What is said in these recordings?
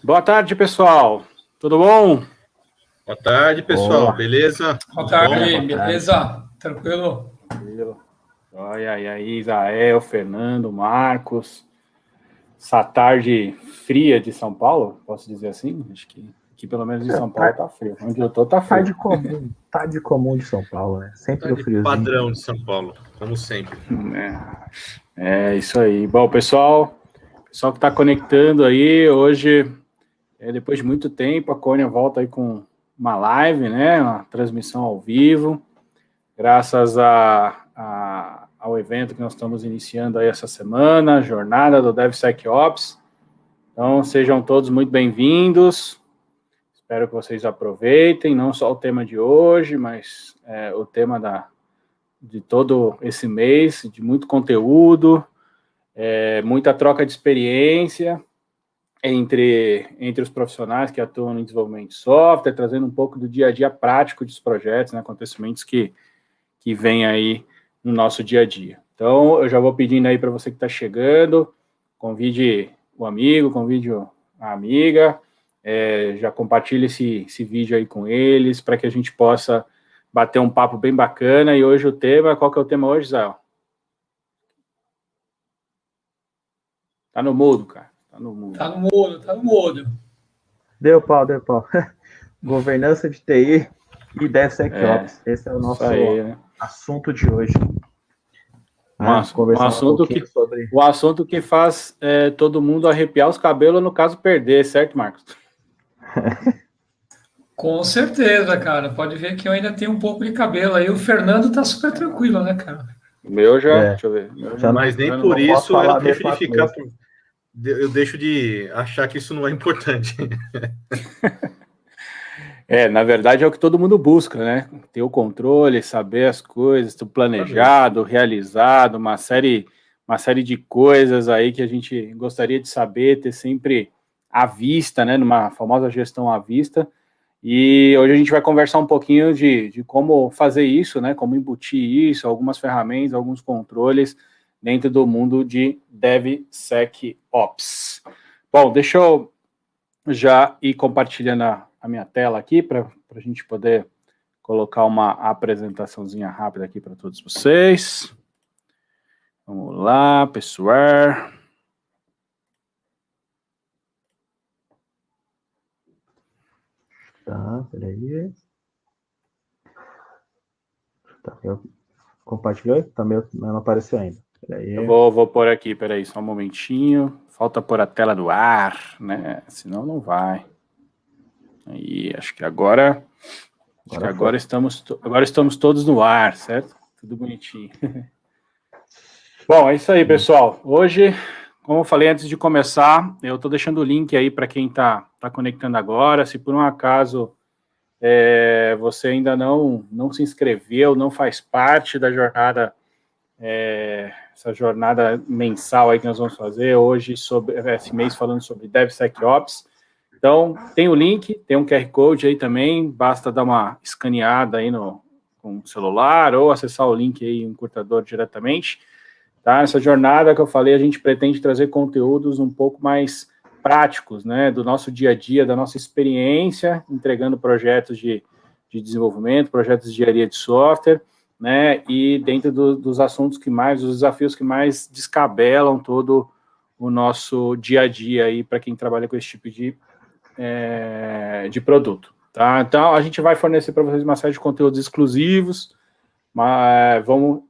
Boa tarde, pessoal. Tudo bom? Boa tarde, pessoal. Boa. Beleza? Boa tarde, Boa beleza? Tranquilo? Olha aí, Isael, Fernando, Marcos. Essa tarde fria de São Paulo, posso dizer assim? Acho que aqui, pelo menos em São Paulo, tá frio. Onde eu tô, tá frio. Tarde comum de São Paulo, né? Sempre o friozinho. Padrão de São Paulo, como sempre. É isso aí. Bom, pessoal que está conectando aí, hoje, depois de muito tempo, a Cônia volta aí com uma live, né? Uma transmissão ao vivo, graças ao evento que nós estamos iniciando aí essa semana, Jornada do DevSecOps. Então, sejam todos muito bem-vindos. Espero que vocês aproveitem, não só o tema de hoje, mas o tema de todo esse mês, de muito conteúdo, muita troca de experiência entre os profissionais que atuam no desenvolvimento de software, trazendo um pouco do dia a dia prático dos projetos, né, acontecimentos que vêm aí no nosso dia a dia. Então, eu já vou pedindo aí para você que está chegando, convide o amigo, convide a amiga, já compartilhe esse vídeo aí com eles, para que a gente possa bater um papo bem bacana. E hoje qual que é o tema hoje, Zé? Tá no mudo, cara. Tá no mudo. Deu pau. Governança de TI e DevSecOps. Esse é o nosso assunto de hoje. O assunto que faz todo mundo arrepiar os cabelos, no caso, perder, certo, Marcos? Com certeza, cara. Pode ver que eu ainda tenho um pouco de cabelo aí. O Fernando tá super tranquilo, né, cara? O meu já, deixa eu ver. Mas nem por isso eu deixo de ficar... Eu deixo de achar que isso não é importante. Na verdade é o que todo mundo busca, né? Ter o controle, saber as coisas, tudo planejado, realizado, uma série de coisas aí que a gente gostaria de saber, ter sempre à vista, né? Numa famosa gestão à vista. E hoje a gente vai conversar um pouquinho de como fazer isso, né? Como embutir isso, algumas ferramentas, alguns controles dentro do mundo de DevSecOps. Bom, deixa eu já ir compartilhando a minha tela aqui para a gente poder colocar uma apresentaçãozinha rápida aqui para todos vocês. Vamos lá, pessoal. Tá, peraí. Tá, eu compartilhou? Também não apareceu ainda. Peraí. Eu vou pôr aqui, peraí, só um momentinho. Falta pôr a tela do ar, né? Senão não vai. Aí, acho que agora estamos todos no ar, certo? Tudo bonitinho. Bom, é isso aí, pessoal. Hoje, como eu falei antes de começar, eu estou deixando o link aí para quem está conectando agora. Se por um acaso você ainda não se inscreveu, não faz parte da jornada, essa jornada mensal aí que nós vamos fazer hoje, sobre esse mês falando sobre DevSecOps. Então, tem o link, tem um QR Code aí também, basta dar uma escaneada aí com o celular ou acessar o link aí, um encurtador diretamente. Tá? Nessa jornada que eu falei, a gente pretende trazer conteúdos um pouco mais práticos, né, do nosso dia a dia, da nossa experiência, entregando projetos de desenvolvimento, projetos de engenharia de software, né, e dentro dos assuntos os desafios que mais descabelam todo o nosso dia a dia aí para quem trabalha com esse tipo de produto, tá? Então, a gente vai fornecer para vocês uma série de conteúdos exclusivos, mas vamos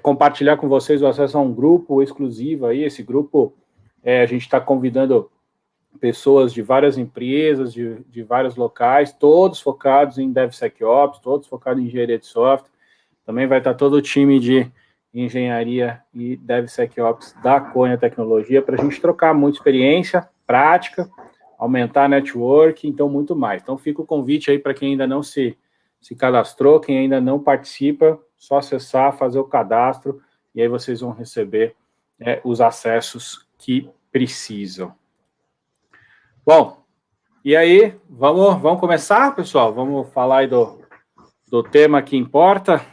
compartilhar com vocês o acesso a um grupo exclusivo aí. Esse grupo, a gente está convidando pessoas de várias empresas, de vários locais, todos focados em DevSecOps, todos focados em engenharia de software. Também vai estar todo o time de engenharia e DevSecOps da Cônia Tecnologia, para a gente trocar muita experiência, prática, aumentar a network, então muito mais. Então fica o convite aí para quem ainda não se cadastrou, quem ainda não participa, só acessar, fazer o cadastro, e aí vocês vão receber os acessos que precisam. Bom, e aí, vamos começar, pessoal? Vamos falar aí do tema que importa.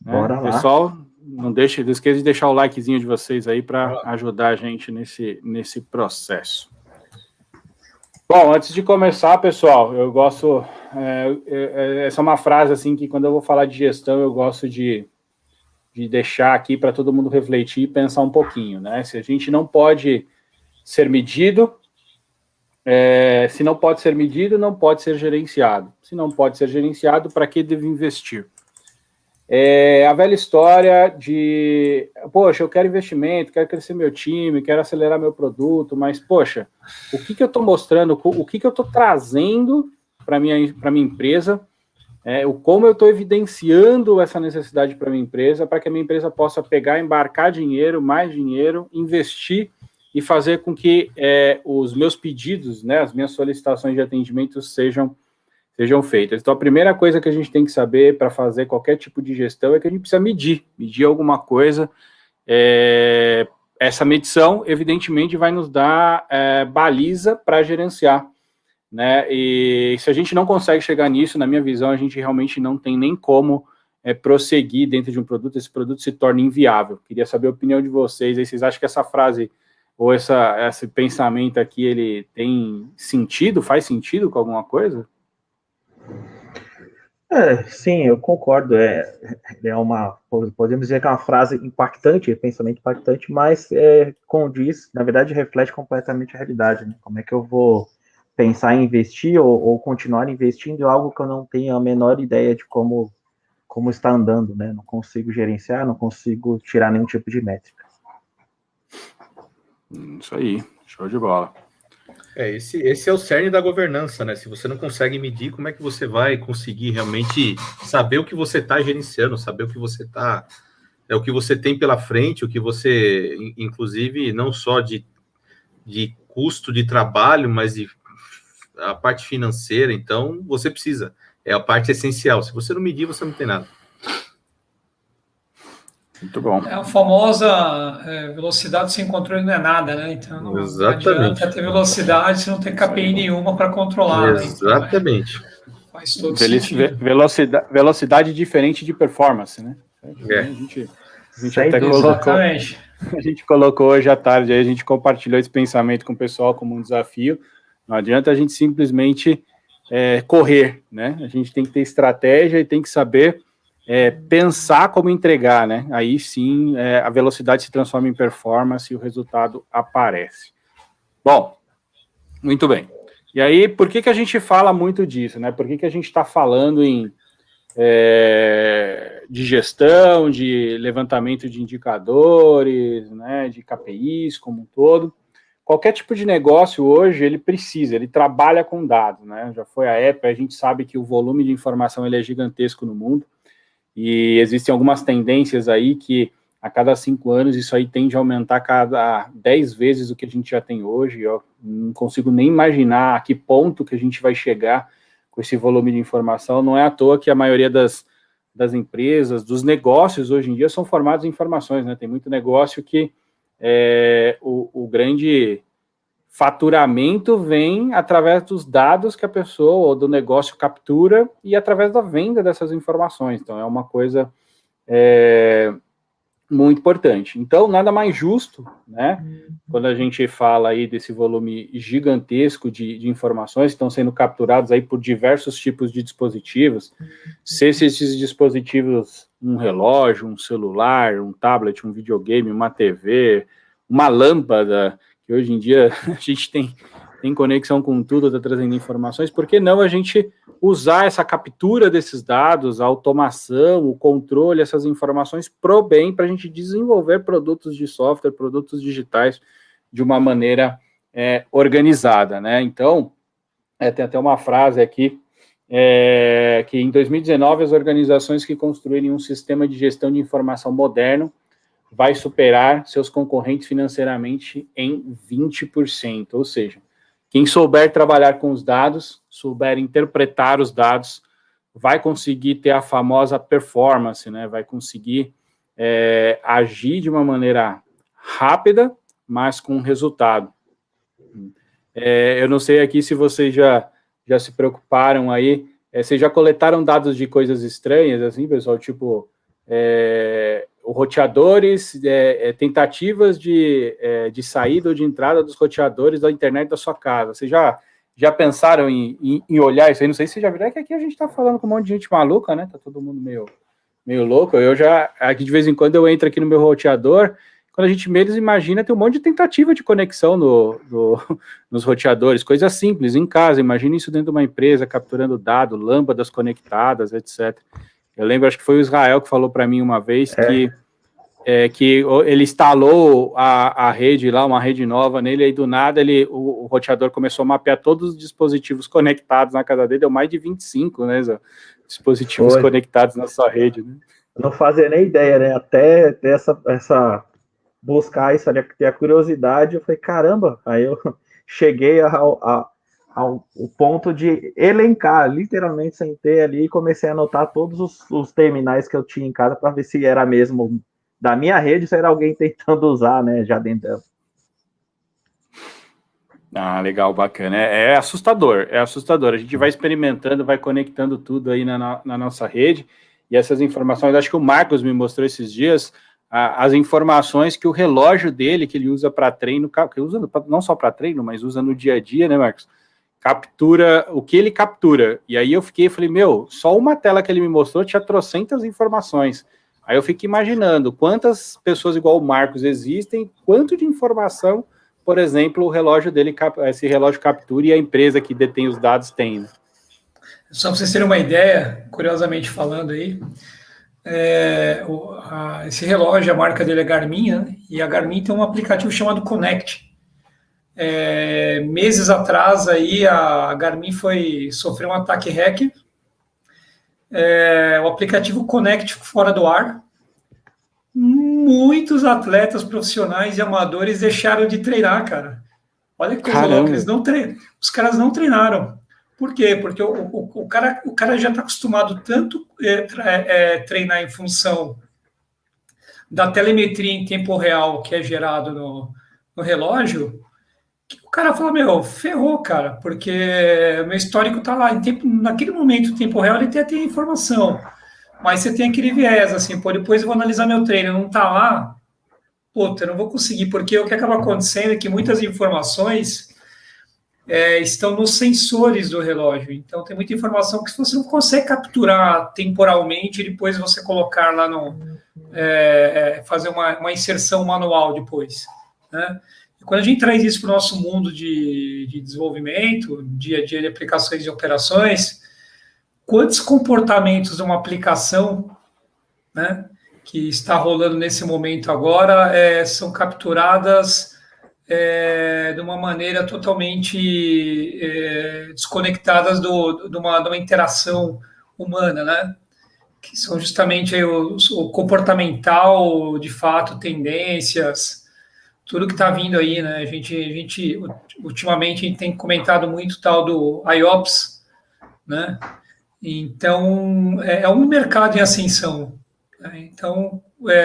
Bora lá. Pessoal, não esqueça de deixar o likezinho de vocês aí para ajudar a gente nesse processo. Bom, antes de começar, pessoal, eu gosto... essa é uma frase, assim, que quando eu vou falar de gestão, eu gosto de deixar aqui para todo mundo refletir e pensar um pouquinho, né? Se a gente não pode ser medido, se não pode ser medido, não pode ser gerenciado. Se não pode ser gerenciado, para que devo investir? A velha história de, poxa, eu quero investimento, quero crescer meu time, quero acelerar meu produto, mas, poxa, o que eu estou mostrando, o que eu estou trazendo para minha empresa, como eu estou evidenciando essa necessidade para minha empresa, para que a minha empresa possa pegar, embarcar dinheiro, mais dinheiro, investir e fazer com que os meus pedidos, né, as minhas solicitações de atendimento sejam feitas. Então, a primeira coisa que a gente tem que saber para fazer qualquer tipo de gestão é que a gente precisa medir alguma coisa. Essa medição, evidentemente, vai nos dar baliza para gerenciar, né? E se a gente não consegue chegar nisso, na minha visão, a gente realmente não tem nem como prosseguir dentro de um produto, esse produto se torna inviável. Queria saber a opinião de vocês. Aí, vocês acham que essa frase ou esse pensamento aqui, ele tem sentido, faz sentido com alguma coisa? Sim, eu concordo. Podemos dizer que é uma frase impactante, pensamento impactante, mas condiz, na verdade, reflete completamente a realidade, né? Como é que eu vou pensar em investir ou continuar investindo em algo que eu não tenho a menor ideia de como está andando, né? Não consigo gerenciar, não consigo tirar nenhum tipo de métrica. Isso aí, show de bola. Esse é o cerne da governança, né? Se você não consegue medir, como é que você vai conseguir realmente saber o que você está gerenciando, saber o que você está... o que você tem pela frente, o que você, inclusive, não só de custo de trabalho, mas a parte financeira. Então, você precisa. É a parte essencial. Se você não medir, você não tem nada. Muito bom. É a famosa velocidade sem controle não é nada, né? Então, exatamente. Não adianta ter velocidade se não ter KPI nenhuma para controlar. Exatamente. Né? Então, faz todo sentido. Velocidade diferente de performance, né? A gente até colocou... A gente colocou hoje à tarde, aí a gente compartilhou esse pensamento com o pessoal como um desafio. Não adianta a gente simplesmente correr, né? A gente tem que ter estratégia e tem que saber pensar como entregar, né? Aí sim a velocidade se transforma em performance e o resultado aparece. Bom, muito bem. E aí, por que a gente fala muito disso, né? Por que a gente está falando de gestão, de levantamento de indicadores, né? De KPIs como um todo? Qualquer tipo de negócio hoje, ele trabalha com dados, né? Já foi a época, a gente sabe que o volume de informação ele é gigantesco no mundo, e existem algumas tendências aí que a cada 5 anos isso aí tende a aumentar cada 10 vezes o que a gente já tem hoje. Eu não consigo nem imaginar a que ponto que a gente vai chegar com esse volume de informação. Não é à toa que a maioria das empresas, dos negócios hoje em dia são formados em informações, né? Tem muito negócio que o grande faturamento vem através dos dados que a pessoa ou do negócio captura e através da venda dessas informações. Então, é uma coisa muito importante. Então, nada mais justo, né? Quando a gente fala aí desse volume gigantesco de informações que estão sendo capturados aí por diversos tipos de dispositivos, se esses dispositivos, um relógio, um celular, um tablet, um videogame, uma TV, uma lâmpada, que hoje em dia a gente tem conexão com tudo, está trazendo informações, por que não a gente usar essa captura desses dados, a automação, o controle, essas informações pro bem, para a gente desenvolver produtos de software, produtos digitais de uma maneira organizada, né? Então, tem até uma frase aqui, que em 2019 as organizações que construírem um sistema de gestão de informação moderno vai superar seus concorrentes financeiramente em 20%, ou seja, quem souber trabalhar com os dados, souber interpretar os dados, vai conseguir ter a famosa performance, né? Vai conseguir agir de uma maneira rápida, mas com resultado. Eu não sei aqui se vocês já se preocuparam aí, vocês já coletaram dados de coisas estranhas, assim, pessoal, tipo... roteadores, tentativas de saída ou de entrada dos roteadores da internet da sua casa. Vocês já já pensaram em olhar isso aí? Não sei se você já viram, é que aqui a gente tá falando com um monte de gente maluca, né? Tá todo mundo meio louco. Eu já, aqui de vez em quando eu entro aqui no meu roteador, quando a gente menos imagina, tem um monte de tentativa de conexão nos roteadores, coisas simples, em casa. Imagina isso dentro de uma empresa, capturando dado, lâmpadas conectadas, etc. Eu lembro, acho que foi o Israel que falou para mim uma vez que ele instalou a rede lá, uma rede nova nele, aí do nada o roteador começou a mapear todos os dispositivos conectados na casa dele, deu mais de 25, né, Zé? Dispositivos conectados na sua rede, né? Eu não fazia nem ideia, né? Até ter essa buscar isso ali, ter a curiosidade, eu falei, caramba, aí eu cheguei ao ponto de elencar, literalmente sentei ali e comecei a anotar todos os terminais que eu tinha em casa para ver se era mesmo da minha rede, se era alguém tentando usar, né, já dentro dela. Ah, legal, bacana. É assustador, é assustador. A gente vai experimentando, vai conectando tudo aí na nossa rede, e essas informações, acho que o Marcos me mostrou esses dias, as informações que o relógio dele, que ele usa para treino, que usa não só para treino, mas usa no dia a dia, né, Marcos? Captura o que ele captura. E aí eu falei, meu, só uma tela que ele me mostrou tinha trocentas informações. Aí eu fico imaginando quantas pessoas igual o Marcos existem, quanto de informação, por exemplo, o relógio dele, esse relógio captura e a empresa que detém os dados tem. Né? Só para vocês terem uma ideia, curiosamente falando aí, esse relógio, a marca dele é Garmin, né? E a Garmin tem um aplicativo chamado Connect. Meses atrás aí a Garmin sofreu um ataque hacker. O aplicativo Connect fora do ar. Muitos atletas profissionais e amadores deixaram de treinar, cara. Olha que coisa louca, os caras não treinaram. Por quê? Porque o cara já está acostumado tanto treinar em função da telemetria em tempo real que é gerado no relógio, que o cara fala, meu, ferrou, cara, porque o meu histórico está lá. Naquele momento, em tempo real, ele tem a informação. Mas você tem aquele viés, assim, pô, depois eu vou analisar meu treino, não está lá, puta, eu não vou conseguir, porque o que acaba acontecendo é que muitas informações estão nos sensores do relógio. Então, tem muita informação que você não consegue capturar temporalmente e depois você colocar lá fazer uma inserção manual depois. Né? E quando a gente traz isso para o nosso mundo de desenvolvimento, dia a dia de aplicações e operações, quantos comportamentos de uma aplicação, né, que está rolando nesse momento agora são capturadas de uma maneira totalmente desconectadas de uma interação humana, né? Que são justamente o comportamental, de fato, tendências, tudo que está vindo aí, né? A gente ultimamente a gente tem comentado muito o tal do IOPS, né? Então, é um mercado em ascensão. Né? Então,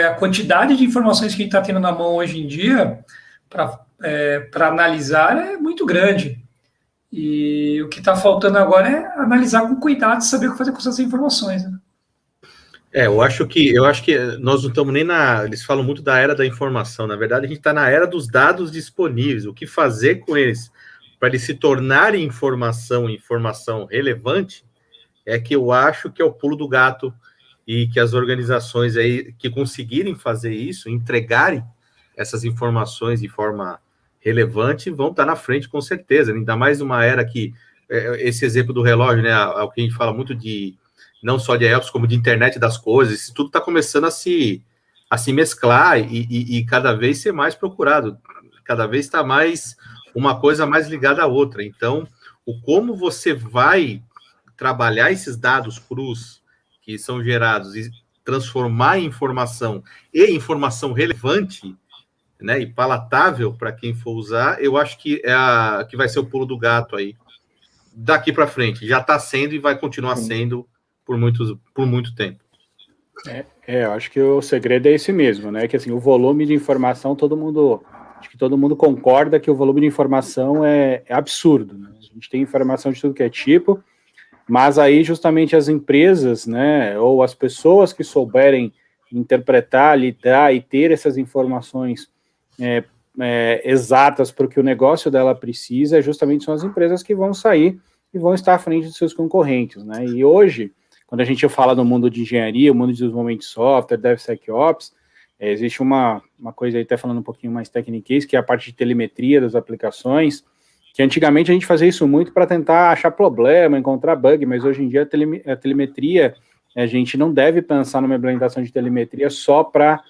a quantidade de informações que a gente está tendo na mão hoje em dia para analisar é muito grande. E o que está faltando agora é analisar com cuidado e saber o que fazer com essas informações. Né? Eu acho que nós não estamos nem eles falam muito da era da informação. Na verdade, a gente está na era dos dados disponíveis. O que fazer com eles para eles se tornarem informação relevante é que eu acho que é o pulo do gato, e que as organizações aí que conseguirem fazer isso, entregarem essas informações de forma relevante, vão estar na frente com certeza. Ainda mais numa era que esse exemplo do relógio, né, o que a gente fala muito de não só de IOPS, como de internet das coisas, isso tudo está começando a se mesclar e cada vez ser mais procurado, cada vez está mais uma coisa mais ligada à outra. Então, como você vai trabalhar esses dados crus que são gerados e transformar em informação relevante, né, e palatável para quem for usar, eu acho que que vai ser o pulo do gato aí daqui para frente. Já está sendo e vai continuar sendo por muito tempo. Eu acho que o segredo é esse mesmo, né? Que assim, o volume de informação, acho que todo mundo concorda que o volume de informação é absurdo. Né? A gente tem informação de tudo que é tipo, mas aí justamente as empresas, né, ou as pessoas que souberem interpretar, lidar e ter essas informações exatas para o que o negócio dela precisa, justamente são as empresas que vão sair e vão estar à frente dos seus concorrentes, né? E hoje, quando a gente fala do mundo de engenharia, o mundo de desenvolvimento de software, DevSecOps, existe uma coisa aí, até falando um pouquinho mais técnica, que é a parte de telemetria das aplicações, que antigamente a gente fazia isso muito para tentar achar problema, encontrar bug, mas hoje em dia a telemetria, a gente não deve pensar numa implementação de telemetria só para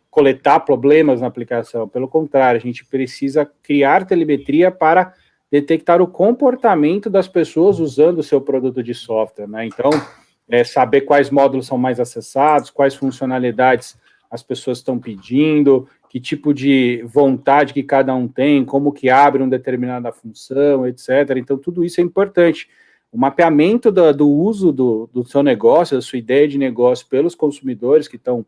coletar problemas na aplicação. Pelo contrário, a gente precisa criar telemetria para detectar o comportamento das pessoas usando o seu produto de software, né? Então, saber quais módulos são mais acessados, quais funcionalidades as pessoas estão pedindo, que tipo de vontade que cada um tem, como que abre uma determinada função, etc. Então, tudo isso é importante. O mapeamento do uso do seu negócio, da sua ideia de negócio pelos consumidores que estão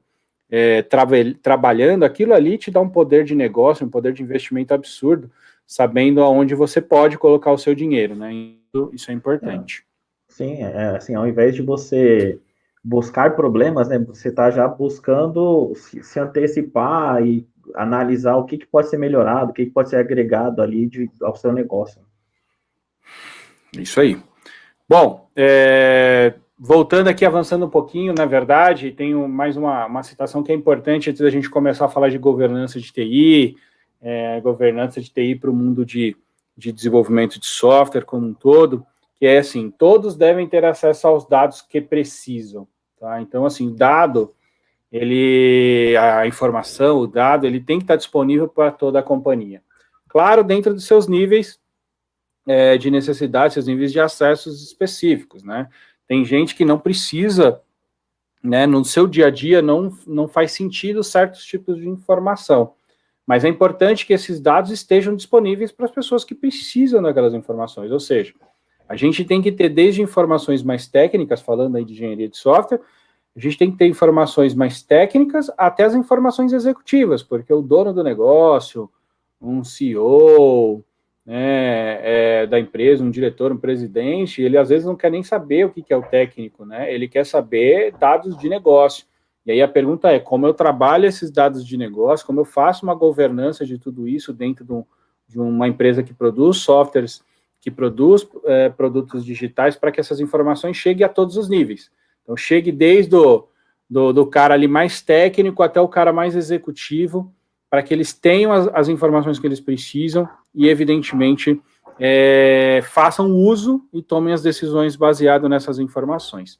trabalhando, aquilo ali te dá um poder de negócio, um poder de investimento absurdo, sabendo aonde você pode colocar o seu dinheiro, né? Isso é importante. Sim, assim, ao invés de você buscar problemas, né, você está já buscando se antecipar e analisar o que pode ser melhorado, o que pode ser agregado ali ao seu negócio. Isso aí. Bom, voltando aqui, avançando um pouquinho, na verdade, tenho mais uma citação que é importante antes da gente começar a falar de governança de TI, governança de TI para o mundo de desenvolvimento de software como um todo, que é assim, todos devem ter acesso aos dados que precisam, tá? Então, assim, a informação, o dado, ele tem que estar disponível para toda a companhia. Claro, dentro dos seus níveis de necessidade, seus níveis de acessos específicos, né? Tem gente que não precisa, né, no seu dia a dia não faz sentido certos tipos de informação, mas é importante que esses dados estejam disponíveis para as pessoas que precisam daquelas informações, ou seja, a gente tem que ter desde informações mais técnicas, falando aí de engenharia de software, a gente tem que ter informações mais técnicas até as informações executivas, porque o dono do negócio, um CEO, da empresa, um diretor, um presidente, ele às vezes não quer nem saber o que é o técnico, né? Ele quer saber dados de negócio. E aí a pergunta é, como eu trabalho esses dados de negócio, como eu faço uma governança de tudo isso dentro de uma empresa que produz softwares, que produz produtos digitais, para que essas informações cheguem a todos os níveis. Então, chegue desde do cara ali mais técnico até o cara mais executivo, para que eles tenham as informações que eles precisam e, evidentemente, façam uso e tomem as decisões baseado nessas informações.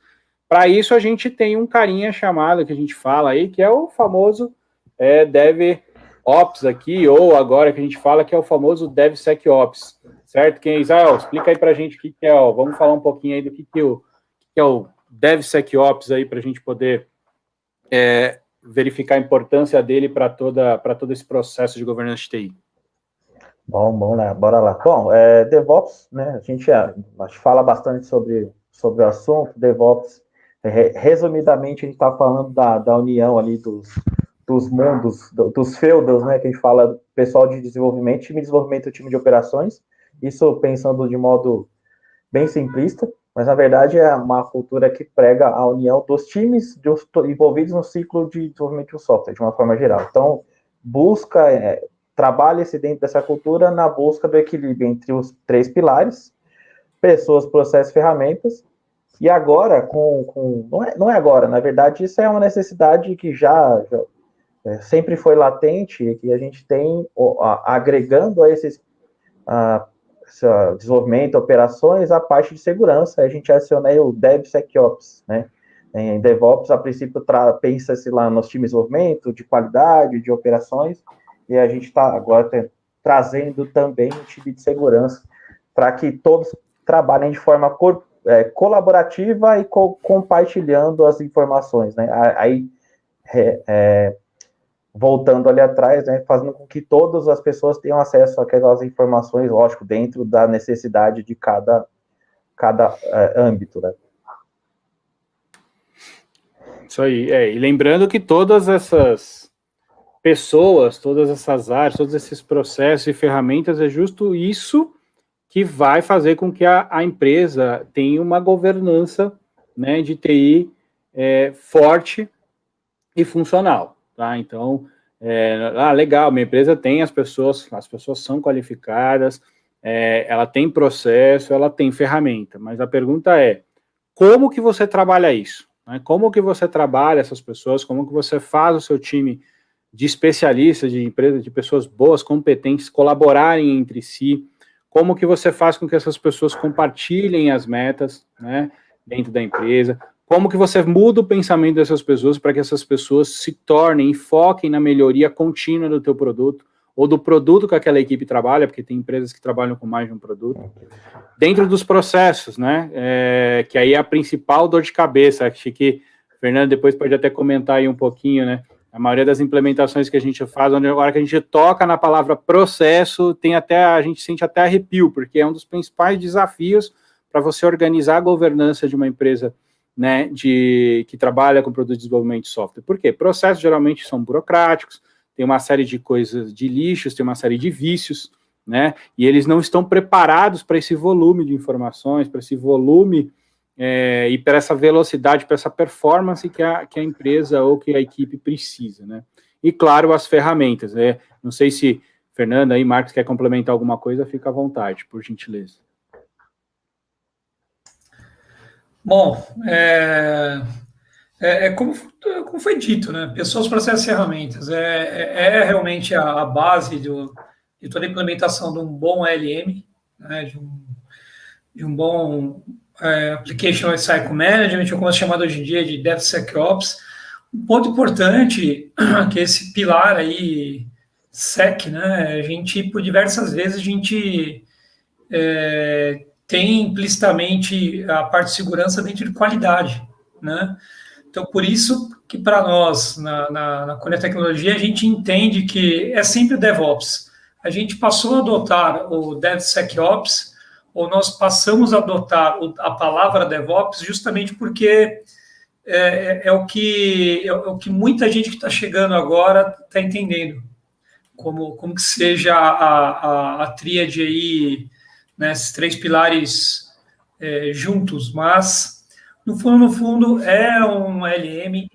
Para isso, a gente tem um carinha chamado, que a gente fala aí, que é o famoso DevOps aqui, ou agora que a gente fala que é o famoso DevSecOps, certo? Israel, explica aí para a gente o que é, vamos falar um pouquinho aí do que é o DevSecOps aí, para a gente poder verificar a importância dele para todo esse processo de governança de TI. Bom, né? Bora lá. Bom, DevOps, né? A gente fala bastante sobre o assunto. DevOps, resumidamente, a gente está falando da união ali dos mundos, dos feudos, né? Que a gente fala pessoal de desenvolvimento, time de desenvolvimento e time de operações. Isso pensando de modo bem simplista, mas na verdade é uma cultura que prega a união dos times envolvidos no ciclo de desenvolvimento de um software, de uma forma geral. Então, trabalha-se dentro dessa cultura na busca do equilíbrio entre os 3 pilares, pessoas, processos, ferramentas, e agora, não é agora, na verdade, isso é uma necessidade que já sempre foi latente, que a gente tem, agregando a esses desenvolvimento, operações, a parte de segurança, a gente adiciona aí o DevSecOps, né? Em DevOps, a princípio, pensa-se lá nos times de desenvolvimento, de qualidade, de operações, e a gente está agora trazendo também o time de segurança, para que todos trabalhem de forma colaborativa e compartilhando as informações, né? Aí, voltando ali atrás, né, fazendo com que todas as pessoas tenham acesso àquelas informações, lógico, dentro da necessidade de cada âmbito, né? Isso aí, e lembrando que todas essas pessoas, todas essas áreas, todos esses processos e ferramentas, é justo isso que vai fazer com que a empresa tenha uma governança, né, de TI forte e funcional, tá? Então, Legal, minha empresa tem as pessoas são qualificadas, ela tem processo, ela tem ferramenta, mas a pergunta é, como que você trabalha isso? Né? Como que você trabalha essas pessoas, como que você faz o seu time de especialistas, de empresas, de pessoas boas, competentes, colaborarem entre si, como que você faz com que essas pessoas compartilhem as metas, né, dentro da empresa, como que você muda o pensamento dessas pessoas para que essas pessoas se tornem e foquem na melhoria contínua do teu produto, ou do produto que aquela equipe trabalha, porque tem empresas que trabalham com mais de um produto, dentro dos processos, né, que aí é a principal dor de cabeça. Acho que o Fernando depois pode até comentar aí um pouquinho, né, a maioria das implementações que a gente faz, onde agora que a gente toca na palavra processo, a gente sente até arrepio, porque é um dos principais desafios para você organizar a governança de uma empresa, né, que trabalha com produto de desenvolvimento de software. Por quê? Processos geralmente são burocráticos, tem uma série de coisas, de lixos, tem uma série de vícios, né, e eles não estão preparados para esse volume de informações, para esse volume e para essa velocidade, para essa performance que a empresa ou que a equipe precisa, né. E, claro, as ferramentas, né, não sei se Fernanda e Marcos quer complementar alguma coisa, fica à vontade, por gentileza. Bom, como foi dito, né? Pessoas, processos e ferramentas. Realmente a base de toda a implementação de um bom LM, né? De um bom Application Lifecycle Management, ou como é chamado hoje em dia de DevSecOps. Um ponto importante, que esse pilar aí, SEC, né? A gente, por diversas vezes, a gente tem implicitamente a parte de segurança dentro de qualidade, né? Então, por isso que para nós, na Cone Tecnologia, a gente entende que é sempre o DevOps. A gente passou a adotar o DevSecOps, ou nós passamos a adotar a palavra DevOps justamente porque é o que muita gente que está chegando agora está entendendo, como que seja a tríade aí, né, esses três pilares juntos, mas no fundo é um LM,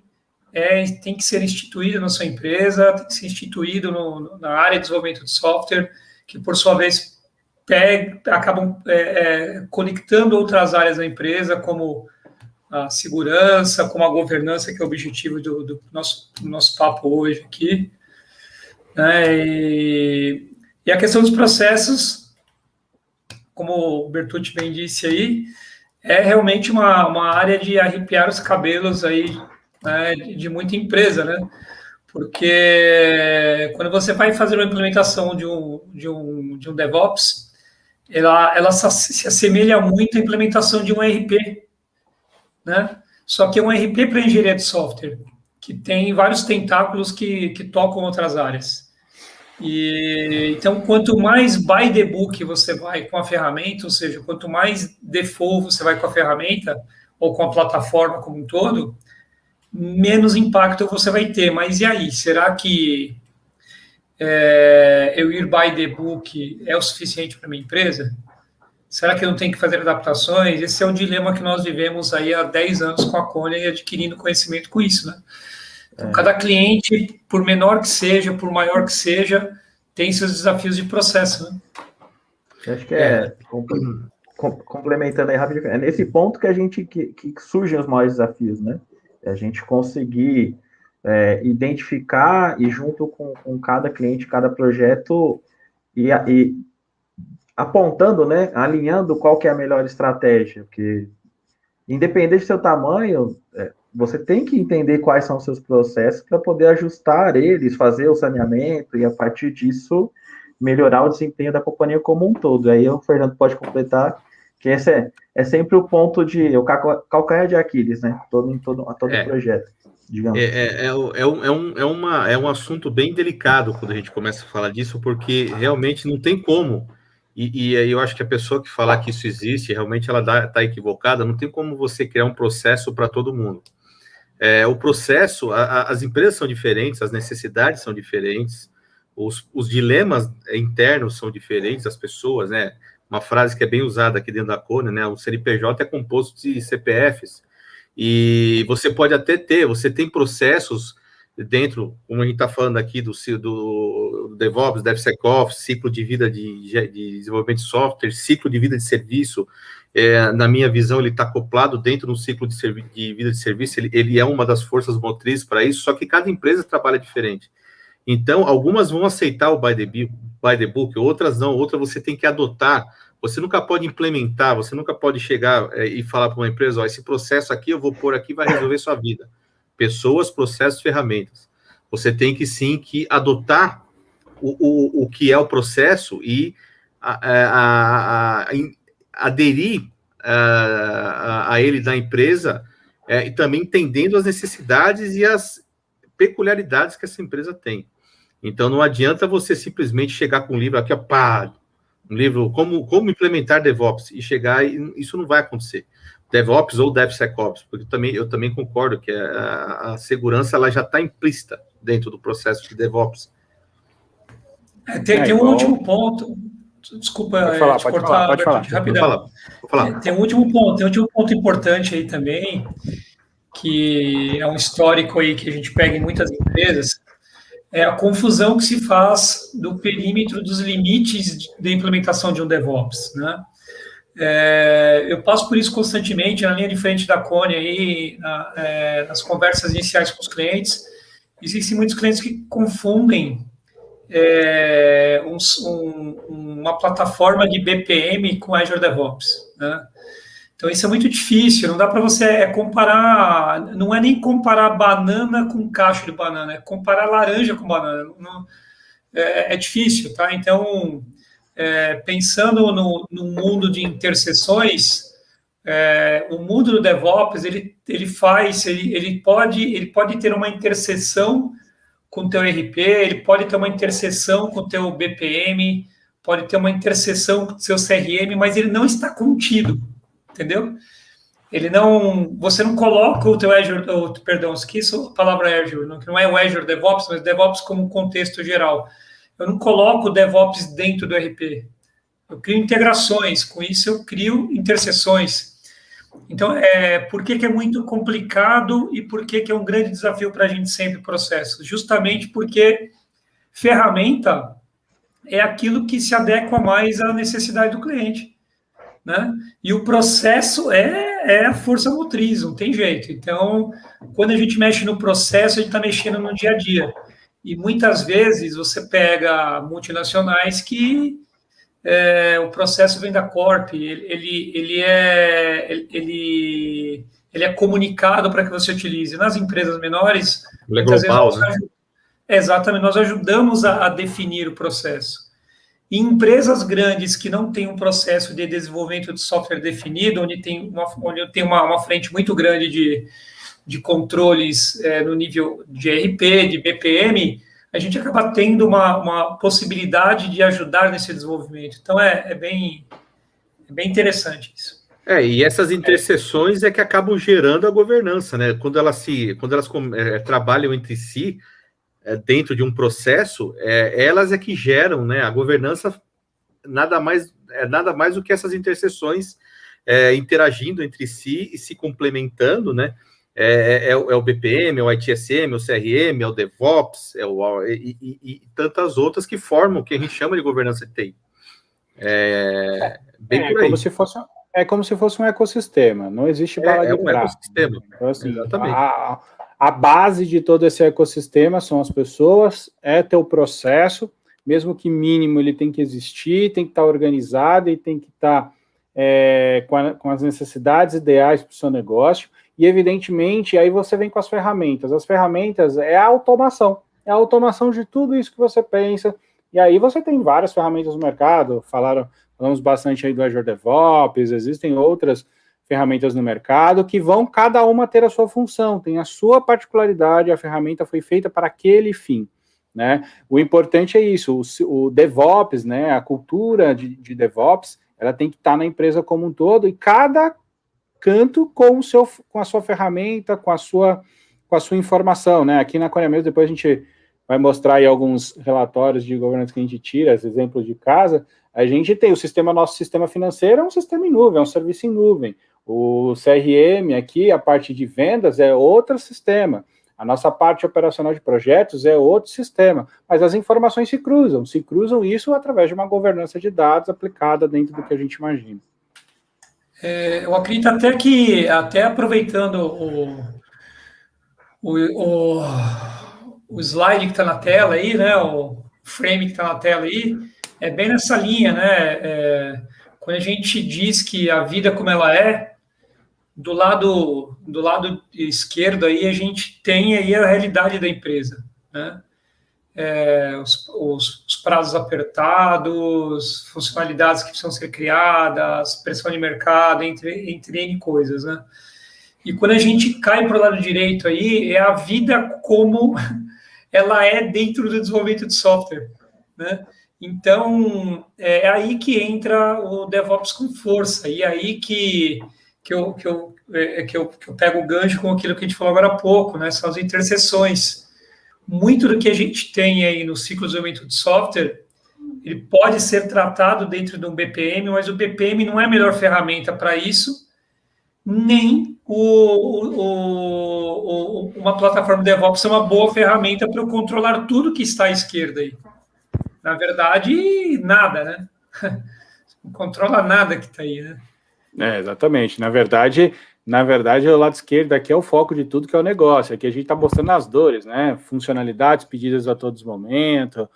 tem que ser instituído na sua empresa, tem que ser instituído na área de desenvolvimento de software, que por sua vez acabam conectando outras áreas da empresa, como a segurança, como a governança, que é o objetivo do nosso papo hoje aqui. E a questão dos processos, como o Bertucci bem disse aí, é realmente uma área de arrepiar os cabelos aí, né, de muita empresa, né? Porque quando você vai fazer uma implementação de um DevOps, ela se assemelha muito à implementação de um ERP, né? Só que é um ERP para engenharia de software, que tem vários tentáculos que tocam outras áreas. Então, quanto mais by the book você vai com a ferramenta, ou seja, quanto mais default você vai com a ferramenta, ou com a plataforma como um todo, menos impacto você vai ter. Mas e aí? Será que eu ir by the book é o suficiente para minha empresa? Será que eu não tenho que fazer adaptações? Esse é o dilema que nós vivemos aí há 10 anos com a Cone e adquirindo conhecimento com isso, né? Então, cada cliente, por menor que seja, por maior que seja, tem seus desafios de processo, né? Eu acho que complementando aí rapidinho, é nesse ponto que surgem os maiores desafios, né? A gente conseguir identificar e junto com cada cliente, cada projeto, e apontando, né, alinhando qual que é a melhor estratégia, porque independente do seu tamanho, você tem que entender quais são os seus processos para poder ajustar eles, fazer o saneamento e, a partir disso, melhorar o desempenho da companhia como um todo. Aí o Fernando pode completar que esse é sempre o ponto o calcanhar de Aquiles, né? Todo projeto, digamos. É um assunto bem delicado quando a gente começa a falar disso, porque realmente não tem como. E aí eu acho que a pessoa que falar que isso existe, realmente ela está equivocada. Não tem como você criar um processo para todo mundo. O processo, as empresas são diferentes, as necessidades são diferentes, os dilemas internos são diferentes, as pessoas, né? Uma frase que é bem usada aqui dentro da Cone, né? O CNPJ é composto de CPFs, e você pode até você tem processos dentro, como a gente está falando aqui do DevOps, DevSecOps, ciclo de vida de desenvolvimento de software, ciclo de vida de serviço, na minha visão, ele está acoplado dentro do ciclo de vida de serviço, ele é uma das forças motrizes para isso, só que cada empresa trabalha diferente. Então, algumas vão aceitar o by the book, outras não, outras você tem que adotar. Você nunca pode implementar, você nunca pode chegar e falar para uma empresa, esse processo aqui eu vou pôr aqui, vai resolver sua vida. Pessoas, processos, ferramentas. Você tem que, sim, que adotar o que é o processo e aderir a ele da empresa, e também entendendo as necessidades e as peculiaridades que essa empresa tem. Então, não adianta você simplesmente chegar com um livro aqui, um livro como implementar DevOps, e chegar e isso não vai acontecer. DevOps ou DevSecOps, porque eu também concordo que a segurança ela já está implícita dentro do processo de DevOps. Tem um último ponto. Desculpa pode falar. Rapidão. Vou falar. Tem um último ponto importante aí também, que é um histórico aí que a gente pega em muitas empresas, é a confusão que se faz do perímetro dos limites da implementação de um DevOps, né? Eu passo por isso constantemente na linha de frente da Cone aí, nas conversas iniciais com os clientes. Existem muitos clientes que confundem uma plataforma de BPM com Azure DevOps, né? Então, isso é muito difícil, não dá para você comparar, não é nem comparar banana com cacho de banana, é comparar laranja com banana, é difícil, tá? Então, pensando no mundo de interseções, o mundo do DevOps, ele pode ter uma interseção com o teu RP, ele pode ter uma interseção com o teu BPM, pode ter uma interseção com o seu CRM, mas ele não está contido, entendeu? Você não coloca o teu Azure, esqueço a palavra Azure, que não é o Azure DevOps, mas DevOps como contexto geral. Eu não coloco o DevOps dentro do RP. Eu crio integrações, com isso eu crio interseções. Então, por que é muito complicado e por que é um grande desafio para a gente sempre processo? Justamente porque ferramenta é aquilo que se adequa mais à necessidade do cliente, né? E o processo é a força motriz, não tem jeito. Então, quando a gente mexe no processo, a gente está mexendo no dia a dia. E muitas vezes você pega multinacionais que o processo vem da Corp, ele é comunicado para que você utilize. Nas empresas menores, muitas vezes exatamente, nós ajudamos a definir o processo. Em empresas grandes que não têm um processo de desenvolvimento de software definido, onde tem uma frente muito grande de controles no nível de RP, de BPM, a gente acaba tendo uma possibilidade de ajudar nesse desenvolvimento. Então, é bem interessante isso. E essas interseções que acabam gerando a governança, né? Quando elas trabalham entre si, dentro de um processo, elas que geram, né? A governança nada mais do que essas interseções interagindo entre si e se complementando, né? É o BPM, é o ITSM, é o CRM, é o DevOps, e tantas outras que formam o que a gente chama de governança de TI. Bem por aí. Como se fosse um ecossistema, não existe bala de prata. Ecossistema. Então, assim, exatamente. A base de todo esse ecossistema são as pessoas, teu processo, mesmo que mínimo ele tem que existir, tem que estar organizado e tem que estar com as necessidades ideais para o seu negócio. E, evidentemente, aí você vem com as ferramentas. As ferramentas é a automação de tudo isso que você pensa. E aí você tem várias ferramentas no mercado, falamos bastante aí do Azure DevOps, existem outras ferramentas no mercado que vão cada uma ter a sua função, tem a sua particularidade, a ferramenta foi feita para aquele fim, né? O importante é isso, o DevOps, né, a cultura de DevOps, ela tem que estar na empresa como um todo, e cada canto com a sua ferramenta, com a sua informação, né? Aqui na Coreia depois a gente vai mostrar aí alguns relatórios de governança que a gente tira, esses exemplos de casa. A gente tem nosso sistema financeiro é um sistema em nuvem, é um serviço em nuvem. O CRM aqui, a parte de vendas é outro sistema. A nossa parte operacional de projetos é outro sistema, mas as informações se cruzam isso através de uma governança de dados aplicada dentro do que a gente imagina. Eu acredito até que, até aproveitando o slide que está na tela aí, né, o frame que está na tela aí, é bem nessa linha, né? Quando a gente diz que a vida como ela é, do lado esquerdo aí a gente tem aí a realidade da empresa, né? Os prazos apertados, funcionalidades que precisam ser criadas, pressão de mercado, entre N coisas, né? E quando a gente cai para o lado direito aí, é a vida como ela é dentro do desenvolvimento de software, né? Então, é aí que entra o DevOps com força, e aí que eu pego o gancho com aquilo que a gente falou agora há pouco, né? São as interseções. Muito do que a gente tem aí no ciclo de desenvolvimento de software, ele pode ser tratado dentro de um BPM, mas o BPM não é a melhor ferramenta para isso, nem uma plataforma DevOps é uma boa ferramenta para eu controlar tudo que está à esquerda aí. Na verdade, nada, né? Não controla nada que está aí, né? Exatamente. Na verdade, o lado esquerdo aqui é o foco de tudo que é o negócio. Aqui a gente está mostrando as dores, né? Funcionalidades pedidas a todos os momentos,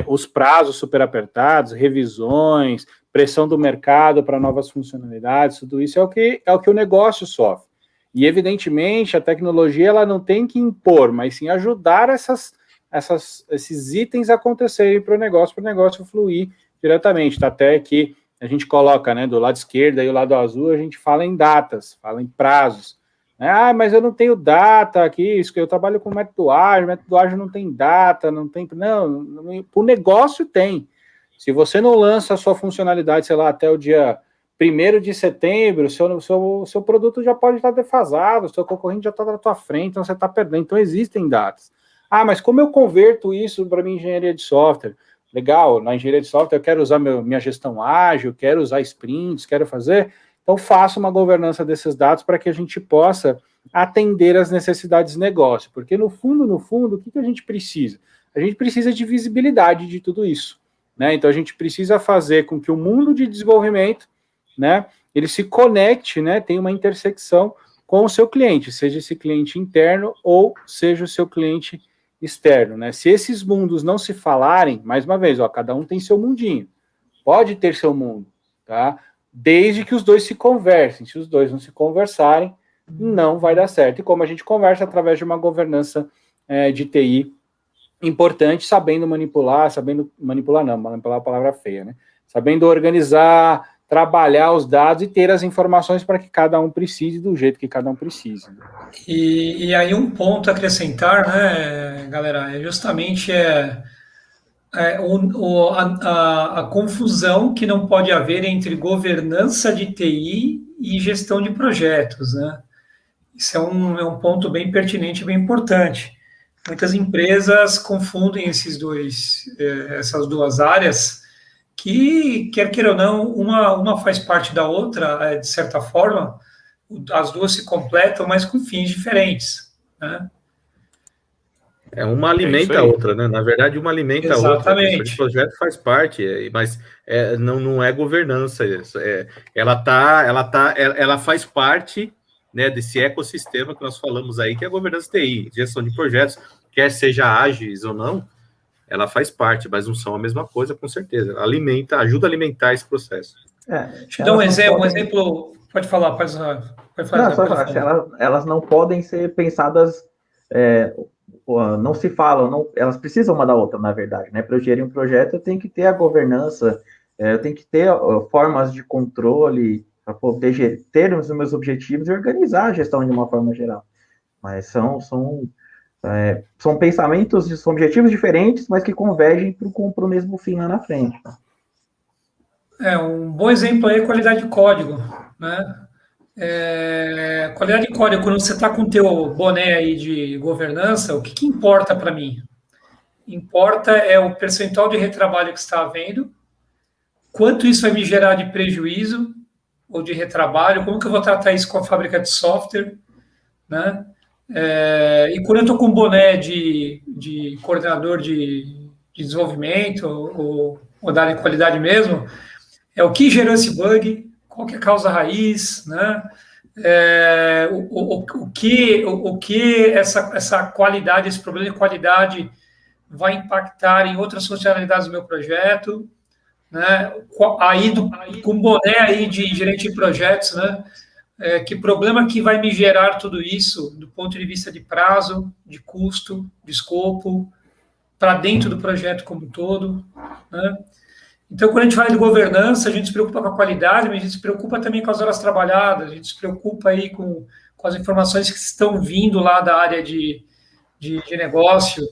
os prazos super apertados, revisões, pressão do mercado para novas funcionalidades, tudo isso é o que o negócio sofre. E, evidentemente, a tecnologia ela não tem que impor, mas sim ajudar esses itens a acontecerem para o negócio fluir diretamente. Tá até que a gente coloca, né, do lado esquerdo e o lado azul, a gente fala em datas, fala em prazos. Mas eu não tenho data aqui, isso que eu trabalho com método ágil não tem data, não, o negócio tem. Se você não lança a sua funcionalidade, sei lá, até o dia 1º de setembro, seu produto já pode estar defasado, o seu concorrente já está na tua frente, então você está perdendo. Então, existem datas. Mas como eu converto isso para minha engenharia de software? Legal, na engenharia de software eu quero usar minha gestão ágil, quero usar sprints, quero fazer... Então, faça uma governança desses dados para que a gente possa atender às necessidades de negócio. Porque, no fundo, o que a gente precisa? A gente precisa de visibilidade de tudo isso, né? Então, a gente precisa fazer com que o mundo de desenvolvimento, né, ele se conecte, né, tenha uma intersecção com o seu cliente, seja esse cliente interno ou seja o seu cliente externo, né? Se esses mundos não se falarem, mais uma vez, cada um tem seu mundinho, pode ter seu mundo, tá? Desde que os dois se conversem. Se os dois não se conversarem, não vai dar certo. E como a gente conversa através de uma governança de TI importante, sabendo manipular não, manipular é a palavra feia, né? Sabendo organizar, trabalhar os dados e ter as informações para que cada um precise do jeito que cada um precise. Né? E aí um ponto a acrescentar, né, galera, é justamente a confusão que não pode haver entre governança de TI e gestão de projetos, né? Isso é um ponto bem pertinente e bem importante. Muitas empresas confundem essas duas áreas, que, quer queira ou não, uma faz parte da outra, de certa forma, as duas se completam, mas com fins diferentes, né? Uma alimenta a outra, né? Na verdade, uma alimenta a outra. Exatamente. O projeto faz parte, mas não é governança. Ela faz parte, né, desse ecossistema que nós falamos aí, que é a governança TI, gestão de projetos, quer seja ágeis ou não, ela faz parte, mas não são a mesma coisa, com certeza. Ela ajuda a alimentar esse processo. Deixa eu dar um exemplo. Pode falar, pode falar. Elas não podem ser pensadas... não se falam, elas precisam uma da outra, na verdade, né? Para eu gerir um projeto, eu tenho que ter a governança, eu tenho que ter formas de controle para poder ter os meus objetivos e organizar a gestão de uma forma geral. Mas são pensamentos, são objetivos diferentes, mas que convergem para o mesmo fim lá na frente. Um bom exemplo aí é a qualidade de código, né? Qualidade de código, quando você está com o teu boné aí de governança, o que importa para mim? Importa é o percentual de retrabalho que está havendo, quanto isso vai me gerar de prejuízo ou de retrabalho, como que eu vou tratar isso com a fábrica de software, né? E quando eu estou com boné de coordenador de desenvolvimento, ou da área de qualidade mesmo, é o que gerou esse bug, qual que é a causa raiz, né? O que essa qualidade, esse problema de qualidade vai impactar em outras funcionalidades do meu projeto, né? Aí com boné aí de gerente de projetos, né? Que problema que vai me gerar tudo isso do ponto de vista de prazo, de custo, de escopo, para dentro do projeto como um todo, né? Então, quando a gente fala de governança, a gente se preocupa com a qualidade, mas a gente se preocupa também com as horas trabalhadas, a gente se preocupa aí com as informações que estão vindo lá da área de negócio,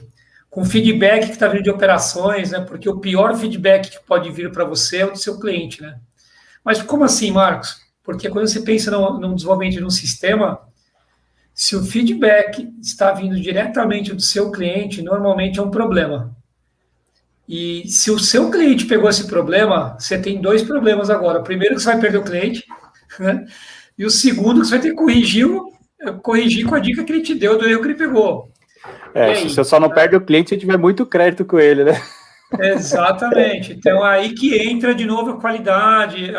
com feedback que está vindo de operações, né? Porque o pior feedback que pode vir para você é o do seu cliente, né? Mas como assim, Marcos? Porque quando você pensa no desenvolvimento de um sistema, se o feedback está vindo diretamente do seu cliente, normalmente é um problema. E se o seu cliente pegou esse problema, você tem 2 problemas agora. O primeiro, que você vai perder o cliente, né? E o segundo, que você vai ter que corrigir com a dica que ele te deu do erro que ele pegou. Se você só não perde o cliente se tiver muito crédito com ele, né? Exatamente. Então, aí que entra de novo a qualidade,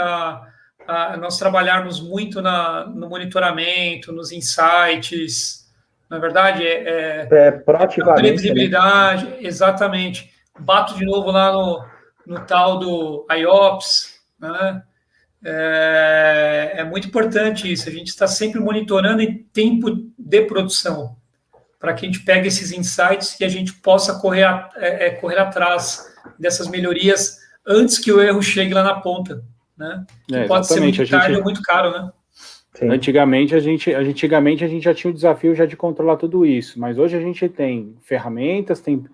nós trabalharmos muito no monitoramento, nos insights, na verdade, proativamente, previsibilidade, né? Exatamente. Bato de novo lá no tal do IOPS, né? É muito importante isso, a gente está sempre monitorando em tempo de produção, para que a gente pegue esses insights e a gente possa correr atrás dessas melhorias antes que o erro chegue lá na ponta, né? Que pode ser muito tarde ou muito caro, né? Sim. Antigamente a gente já tinha o desafio já de controlar tudo isso, mas hoje a gente tem ferramentas, tem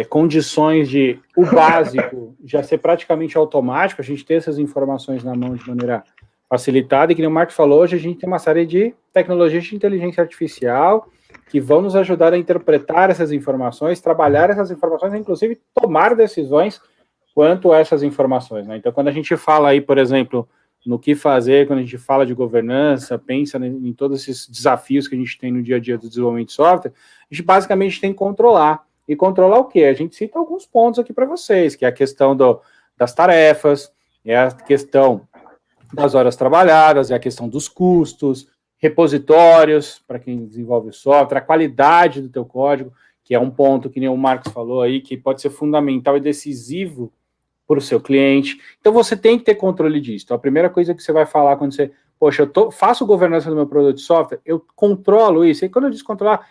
condições de o básico já ser praticamente automático, a gente ter essas informações na mão de maneira facilitada, e que nem o Marcos falou, hoje a gente tem uma série de tecnologias de inteligência artificial que vão nos ajudar a interpretar essas informações, trabalhar essas informações, inclusive tomar decisões quanto a essas informações, né? Então, quando a gente fala aí, por exemplo, no que fazer, quando a gente fala de governança, pensa em todos esses desafios que a gente tem no dia a dia do desenvolvimento de software, a gente basicamente tem que controlar. E controlar o quê? A gente cita alguns pontos aqui para vocês, que é a questão das tarefas, é a questão das horas trabalhadas, é a questão dos custos, repositórios, para quem desenvolve o software, a qualidade do teu código, que é um ponto que nem o Marcos falou aí, que pode ser fundamental e decisivo para o seu cliente. Então, você tem que ter controle disso. Então, a primeira coisa que você vai falar quando você, poxa, faço governança do meu produto de software, eu controlo isso. E quando eu diz controlar,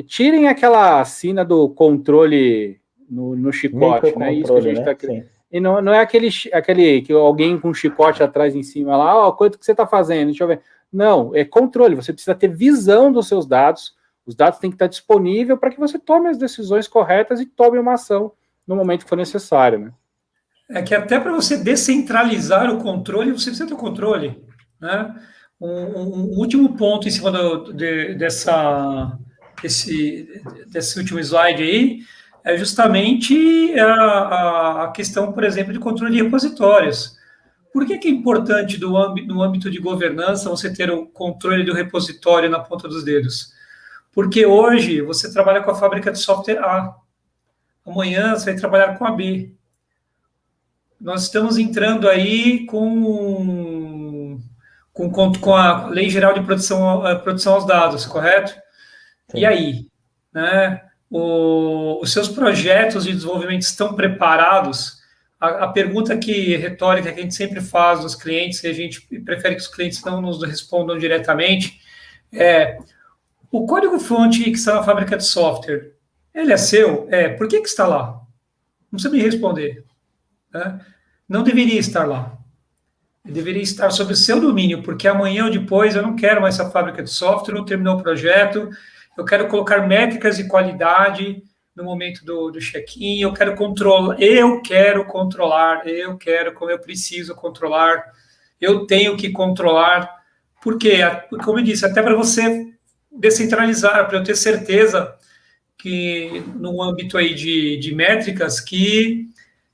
tirem aquela assina do controle no chicote, né? Isso que a gente está querendo. E não é aquele que alguém com um chicote atrás em cima lá, quanto que você está fazendo? Deixa eu ver. Não, é controle. Você precisa ter visão dos seus dados. Os dados têm que estar disponíveis para que você tome as decisões corretas e tome uma ação no momento que for necessário, né? É que até para você descentralizar o controle, você precisa ter o controle, né? Um último ponto em cima desse último slide aí é justamente a questão, por exemplo, de controle de repositórios. Por que é importante no âmbito de governança você ter o controle do repositório na ponta dos dedos? Porque hoje você trabalha com a fábrica de software A, amanhã você vai trabalhar com a B. Nós estamos entrando aí com a Lei Geral de Proteção aos Dados, correto? Sim. E aí, né? Os seus projetos de desenvolvimento estão preparados? A pergunta retórica que a gente sempre faz dos clientes, e a gente prefere que os clientes não nos respondam diretamente, o código-fonte que está na fábrica de software, ele é seu? Por que está lá? Não precisa me responder. Né? Não deveria estar lá. Ele deveria estar sob o seu domínio, porque amanhã ou depois eu não quero mais essa fábrica de software, não terminou o projeto, eu quero colocar métricas de qualidade no momento do check-in, eu quero controlar, como eu preciso controlar, eu tenho que controlar, porque, como eu disse, até para você descentralizar, para eu ter certeza que no âmbito aí de métricas, que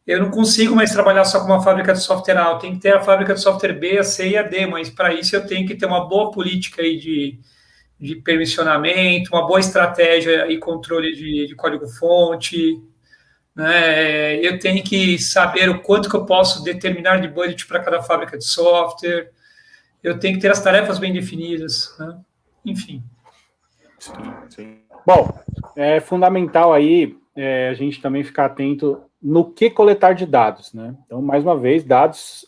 eu não consigo mais trabalhar só com uma fábrica de software A, eu tenho que ter a fábrica de software B, a C e a D, mas para isso eu tenho que ter uma boa política aí de permissionamento, uma boa estratégia e controle de código-fonte, né? Eu tenho que saber o quanto que eu posso determinar de budget para cada fábrica de software, eu tenho que ter as tarefas bem definidas, né? Enfim. Sim. Bom, é fundamental aí a gente também ficar atento no que coletar de dados, né? Então, mais uma vez, dados,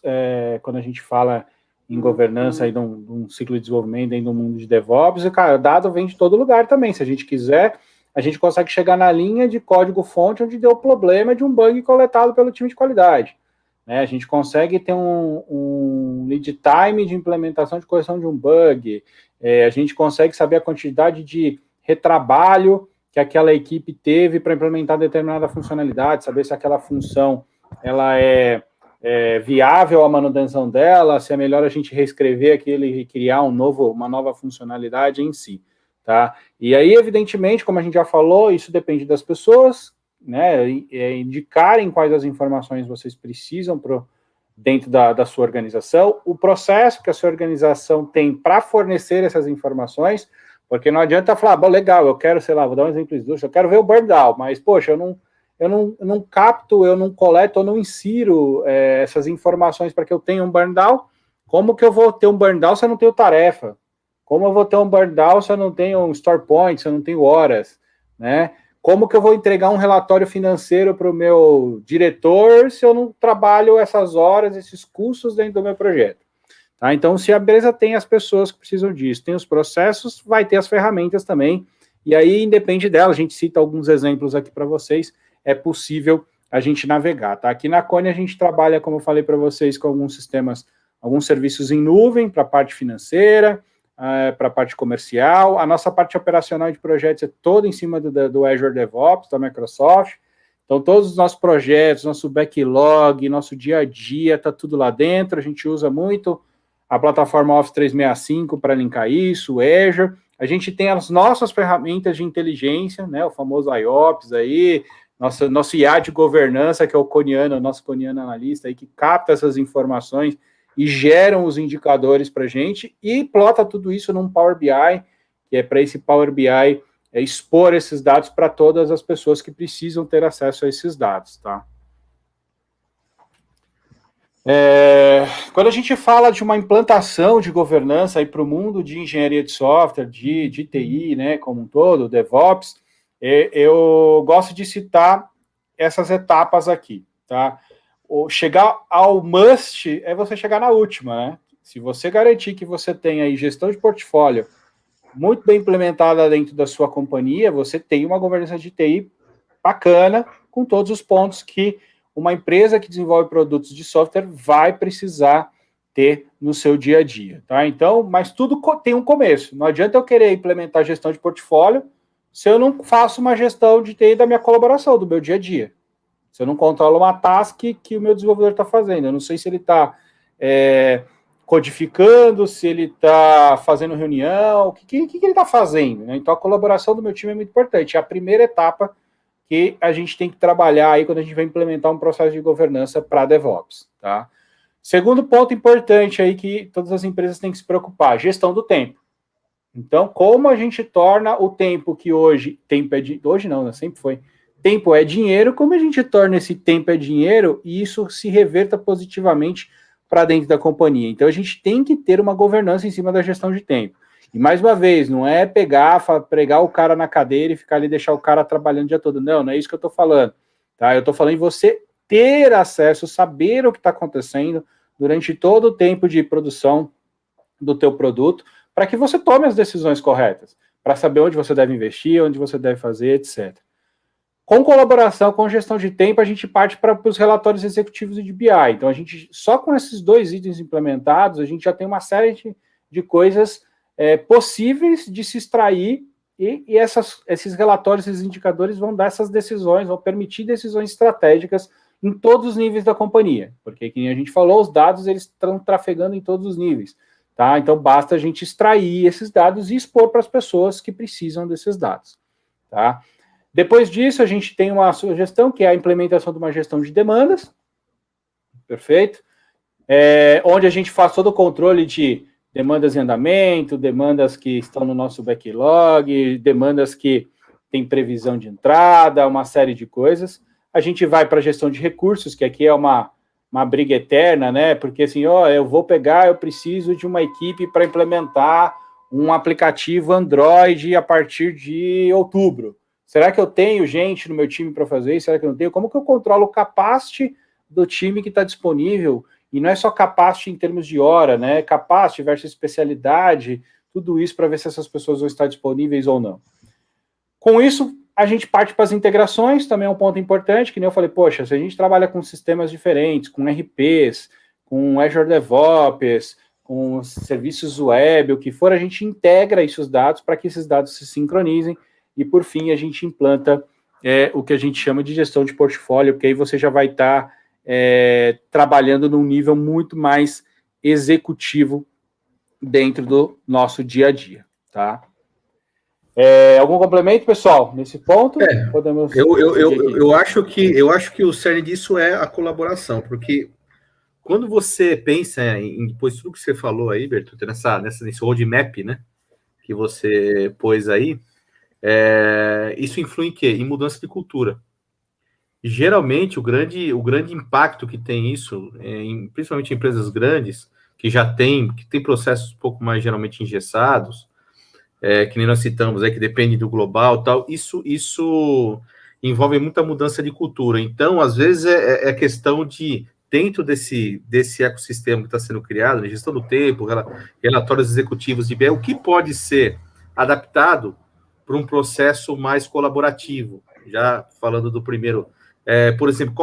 quando a gente fala em governança aí de um ciclo de desenvolvimento dentro do mundo de DevOps, cara, dado vem de todo lugar também. Se a gente quiser, a gente consegue chegar na linha de código-fonte onde deu problema de um bug coletado pelo time de qualidade. Né? A gente consegue ter um lead time de implementação de correção de um bug, a gente consegue saber a quantidade de retrabalho que aquela equipe teve para implementar determinada funcionalidade, saber se aquela função ela é viável a manutenção dela, se é melhor a gente reescrever aquilo e criar uma nova funcionalidade em si. Tá? E aí, evidentemente, como a gente já falou, isso depende das pessoas, né, indicarem quais as informações vocês precisam dentro da sua organização, o processo que a sua organização tem para fornecer essas informações, porque não adianta falar, bom, legal, eu quero, sei lá, vou dar um exemplo de eu quero ver o burn down, mas, poxa, eu não capto, eu não coleto, eu não insiro essas informações para que eu tenha um burn down. Como que eu vou ter um burn down se eu não tenho tarefa? Como eu vou ter um burn down se eu não tenho um store point, se eu não tenho horas, né? Como que eu vou entregar um relatório financeiro para o meu diretor se eu não trabalho essas horas, esses custos dentro do meu projeto? Tá? Então, se a empresa tem as pessoas que precisam disso, tem os processos, vai ter as ferramentas também, e aí independe dela, a gente cita alguns exemplos aqui para vocês, é possível a gente navegar, tá? Aqui na Kony a gente trabalha, como eu falei para vocês, com alguns sistemas, alguns serviços em nuvem para a parte financeira, para a parte comercial, a nossa parte operacional de projetos é toda em cima do Azure DevOps, da Microsoft, então todos os nossos projetos, nosso backlog, nosso dia a dia, está tudo lá dentro, a gente usa muito a plataforma Office 365 para linkar isso, o Azure, a gente tem as nossas ferramentas de inteligência, né, o famoso IOPS aí, nosso IA de governança, que é o Coniano, o nosso Coniano analista aí, que capta essas informações e geram os indicadores para a gente e plota tudo isso num Power BI, que é para esse Power BI expor esses dados para todas as pessoas que precisam ter acesso a esses dados, tá? Quando a gente fala de uma implantação de governança para o mundo de engenharia de software, de TI, né, como um todo, DevOps, eu gosto de citar essas etapas aqui, tá? Chegar ao must é você chegar na última, né? Se você garantir que você tem aí gestão de portfólio muito bem implementada dentro da sua companhia, você tem uma governança de TI bacana, com todos os pontos que uma empresa que desenvolve produtos de software vai precisar ter no seu dia a dia, tá? Então, mas tudo tem um começo. Não adianta eu querer implementar gestão de portfólio se eu não faço uma gestão de TI da minha colaboração, do meu dia a dia. Se eu não controlo uma task que o meu desenvolvedor está fazendo. Eu não sei se ele está codificando, se ele está fazendo reunião, o que ele está fazendo, né? Então, a colaboração do meu time é muito importante. É a primeira etapa que a gente tem que trabalhar aí quando a gente vai implementar um processo de governança para DevOps, tá? Segundo ponto importante aí que todas as empresas têm que se preocupar, gestão do tempo. Então, como a gente torna o tempo que hoje não, né? Sempre foi, tempo é dinheiro, como a gente torna esse tempo é dinheiro e isso se reverta positivamente para dentro da companhia. Então, a gente tem que ter uma governança em cima da gestão de tempo. E, mais uma vez, não é pregar o cara na cadeira e ficar ali, deixar o cara trabalhando o dia todo. Não é isso que eu estou falando. Tá? Eu estou falando em você ter acesso, saber o que está acontecendo durante todo o tempo de produção do teu produto, para que você tome as decisões corretas, para saber onde você deve investir, onde você deve fazer, etc. Com colaboração, com gestão de tempo, a gente parte para os relatórios executivos de BI. Então, a gente, só com esses 2 itens implementados, a gente já tem uma série de coisas possíveis de se extrair e esses relatórios, esses indicadores vão dar essas decisões, vão permitir decisões estratégicas em todos os níveis da companhia, porque, como a gente falou, os dados eles estão trafegando em todos os níveis, tá? Então, basta a gente extrair esses dados e expor para as pessoas que precisam desses dados, tá? Depois disso, a gente tem uma sugestão, que é a implementação de uma gestão de demandas, perfeito? Onde a gente faz todo o controle de demandas em andamento, demandas que estão no nosso backlog, demandas que têm previsão de entrada, uma série de coisas. A gente vai para a gestão de recursos, que aqui é uma briga eterna, né? Porque assim, eu preciso de uma equipe para implementar um aplicativo Android a partir de outubro. Será que eu tenho gente no meu time para fazer isso? Será que eu não tenho? Como que eu controlo o capacity do time que está disponível? E não é só capacity em termos de hora, né? Capacity versus especialidade, tudo isso para ver se essas pessoas vão estar disponíveis ou não. Com isso, a gente parte para as integrações, também é um ponto importante, que nem eu falei, poxa, se a gente trabalha com sistemas diferentes, com RPs, com Azure DevOps, com serviços web, o que for, a gente integra esses dados para que esses dados se sincronizem e, por fim, a gente implanta o que a gente chama de gestão de portfólio, porque aí você já vai estar trabalhando num nível muito mais executivo dentro do nosso dia a dia, tá? Algum complemento, pessoal, nesse ponto? Podemos eu acho que o cerne disso é a colaboração, porque quando você pensa em depois tudo que você falou aí, Berto, nesse roadmap, né, que você pôs aí, isso influi em quê? Em mudança de cultura. E, geralmente, o grande impacto que tem isso, principalmente em empresas grandes, que tem processos um pouco mais geralmente engessados, que nem nós citamos, que depende do global, tal, isso envolve muita mudança de cultura. Então, às vezes, é questão de, dentro desse ecossistema que está sendo criado, né, gestão do tempo, relatórios executivos de BE, o que pode ser adaptado para um processo mais colaborativo. Já falando do primeiro, por exemplo,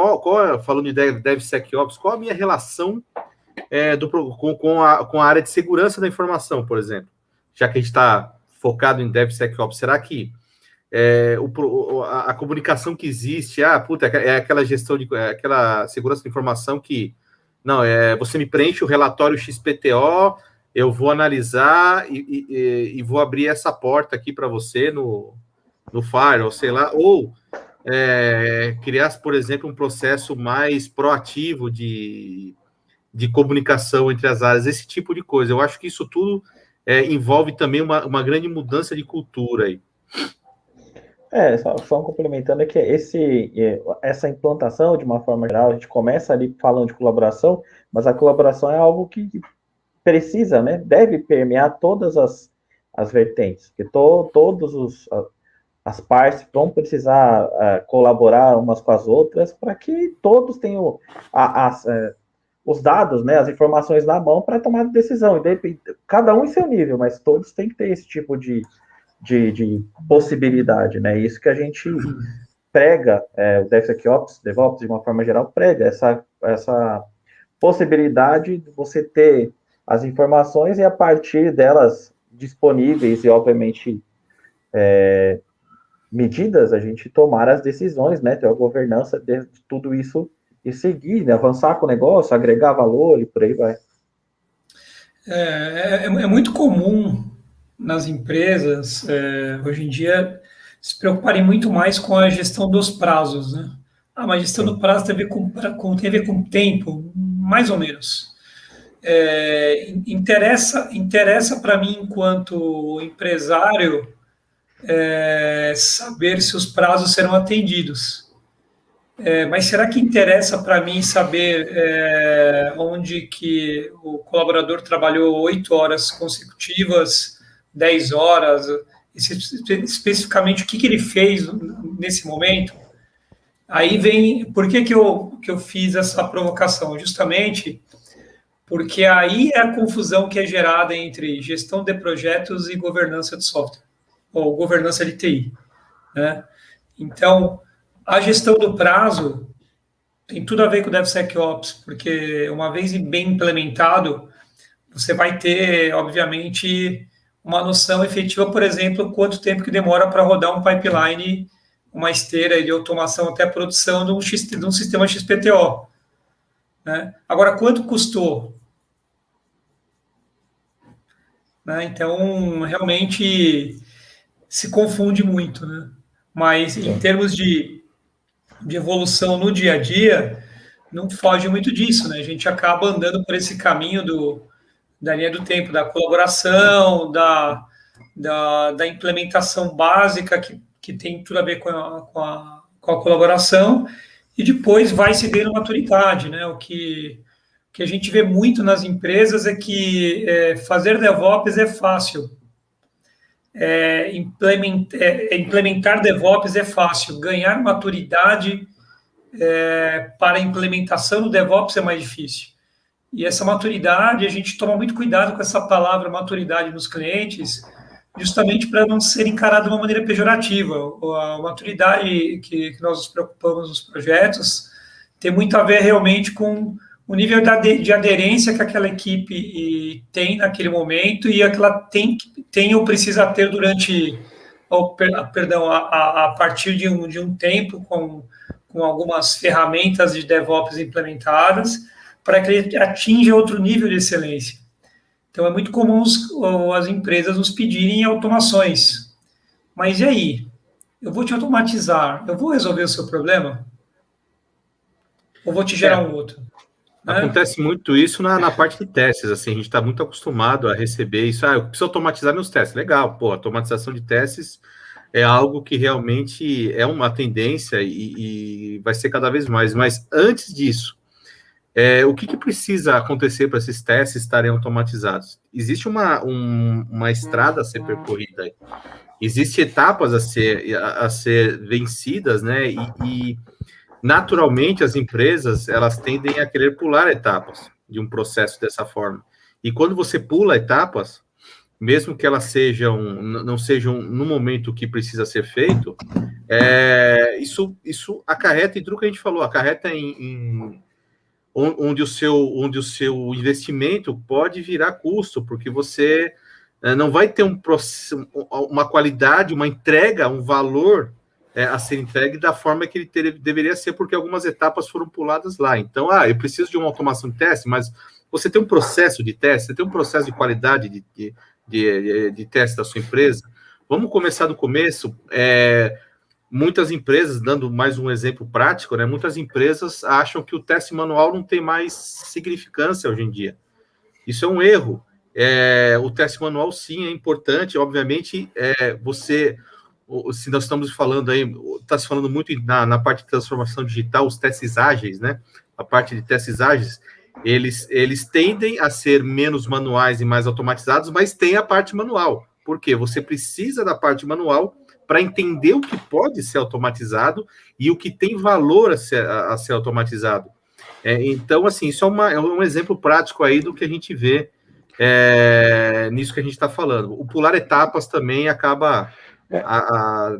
falando de DevSecOps, qual a minha relação com a área de segurança da informação, por exemplo? Já que a gente está focado em DevSecOps, será que a comunicação que existe, aquela gestão aquela segurança da informação que, não, você me preenche o relatório XPTO, eu vou analisar e vou abrir essa porta aqui para você no Firewall, sei lá, ou criar, por exemplo, um processo mais proativo de comunicação entre as áreas, esse tipo de coisa. Eu acho que isso tudo envolve também uma grande mudança de cultura aí. Só complementando que essa implantação, de uma forma geral, a gente começa ali falando de colaboração, mas a colaboração é algo que precisa, né, deve permear todas as vertentes, porque as partes vão precisar colaborar umas com as outras para que todos tenham os dados, né, as informações na mão para tomar decisão, cada um em seu nível, mas todos têm que ter esse tipo de possibilidade, né? Isso que a gente prega, o DevSecOps, DevOps, de uma forma geral, prega essa possibilidade de você ter as informações e, a partir delas disponíveis e, obviamente, medidas, a gente tomar as decisões, né? Ter a governança de tudo isso e seguir, né? Avançar com o negócio, agregar valor e por aí vai. É muito comum nas empresas, hoje em dia, se preocuparem muito mais com a gestão dos prazos, né? Mas gestão do prazo tem a ver com tempo, mais ou menos. Interessa para mim, enquanto empresário, saber se os prazos serão atendidos. Mas será que interessa para mim saber onde que o colaborador trabalhou 8 horas consecutivas, 10 horas, especificamente o que ele fez nesse momento? Aí vem, por que eu fiz essa provocação? Justamente porque aí é a confusão que é gerada entre gestão de projetos e governança de software, ou governança de TI, né? Então, a gestão do prazo tem tudo a ver com o DevSecOps, porque uma vez bem implementado, você vai ter, obviamente, uma noção efetiva, por exemplo, quanto tempo que demora para rodar um pipeline, uma esteira de automação até a produção de um sistema XPTO, né? Agora, quanto custou? Né? Então, realmente se confunde muito, né? Mas em termos de evolução no dia a dia, não foge muito disso, né? A gente acaba andando por esse caminho da linha do tempo, da colaboração, da implementação básica que tem tudo a ver com a colaboração, e depois vai se dando maturidade, né? O que a gente vê muito nas empresas é que fazer DevOps é fácil. Implementar DevOps é fácil. Ganhar maturidade para a implementação do DevOps é mais difícil. E essa maturidade, a gente toma muito cuidado com essa palavra maturidade nos clientes, justamente para não ser encarado de uma maneira pejorativa. A maturidade que nós nos preocupamos nos projetos tem muito a ver realmente com o nível de aderência que aquela equipe tem naquele momento e a que ela tem ou precisa ter durante, a partir de um tempo com algumas ferramentas de DevOps implementadas para que ele atinja outro nível de excelência. Então, é muito comum as empresas nos pedirem automações. Mas e aí? Eu vou te automatizar, eu vou resolver o seu problema? Ou vou te gerar um outro? Acontece muito isso na parte de testes, assim, a gente está muito acostumado a receber isso, eu preciso automatizar meus testes, legal, automatização de testes é algo que realmente é uma tendência e vai ser cada vez mais, mas antes disso, o que precisa acontecer para esses testes estarem automatizados? Existe uma estrada a ser percorrida, existem etapas a ser vencidas, né, e naturalmente, as empresas, elas tendem a querer pular etapas de um processo dessa forma. E quando você pula etapas, mesmo que elas não sejam no momento que precisa ser feito, isso acarreta, e tudo que a gente falou, acarreta onde o seu investimento pode virar custo, porque você não vai ter uma qualidade, uma entrega, um valor a ser entregue da forma que ele deveria ser, porque algumas etapas foram puladas lá. Então, eu preciso de uma automação de teste, mas você tem um processo de teste, você tem um processo de qualidade de teste da sua empresa. Vamos começar do começo. Muitas empresas, dando mais um exemplo prático, né, muitas empresas acham que o teste manual não tem mais significância hoje em dia. Isso é um erro. O teste manual, sim, é importante. Obviamente, se nós estamos falando aí, está se falando muito na parte de transformação digital, os testes ágeis, né? A parte de testes ágeis, eles tendem a ser menos manuais e mais automatizados, mas tem a parte manual. Por quê? Você precisa da parte manual para entender o que pode ser automatizado e o que tem valor a ser automatizado. Então, assim, isso é um exemplo prático aí do que a gente vê nisso que a gente está falando. O pular etapas também acaba...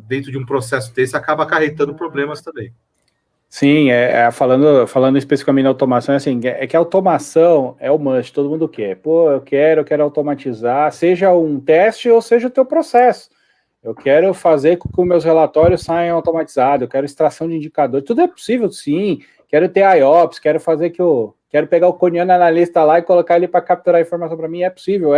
dentro de um processo desse, acaba acarretando problemas também. Sim, falando especificamente da automação, assim, é que a automação é o must, todo mundo quer. Eu quero automatizar, seja um teste ou seja o teu processo. Eu quero fazer com que meus relatórios saiam automatizados, eu quero extração de indicadores, tudo é possível, sim. Quero ter IOPS, quero pegar o coniano analista lá e colocar ele para capturar a informação para mim, é possível,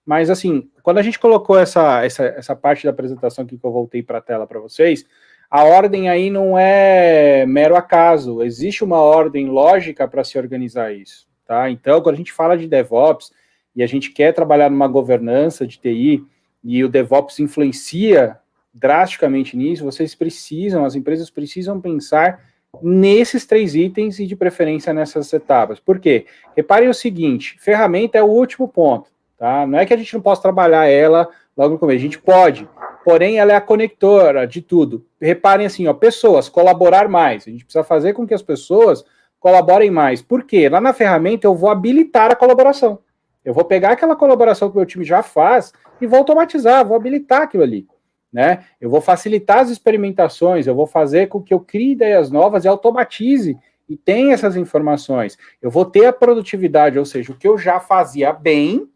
Mas, assim, quando a gente colocou essa parte da apresentação aqui que eu voltei para a tela para vocês, a ordem aí não é mero acaso, existe uma ordem lógica para se organizar isso, tá? Então, quando a gente fala de DevOps e a gente quer trabalhar numa governança de TI e o DevOps influencia drasticamente nisso, as empresas precisam pensar nesses 3 itens e de preferência nessas etapas. Por quê? Reparem o seguinte, ferramenta é o último ponto. Tá? Não é que a gente não possa trabalhar ela logo no começo, a gente pode, porém ela é a conectora de tudo. Reparem assim, pessoas, colaborar mais, a gente precisa fazer com que as pessoas colaborem mais. Por quê? Lá na ferramenta eu vou habilitar a colaboração, eu vou pegar aquela colaboração que o meu time já faz e vou automatizar, vou habilitar aquilo ali, né? Eu vou facilitar as experimentações, eu vou fazer com que eu crie ideias novas e automatize e tenha essas informações. Eu vou ter a produtividade, ou seja, o que eu já fazia bem,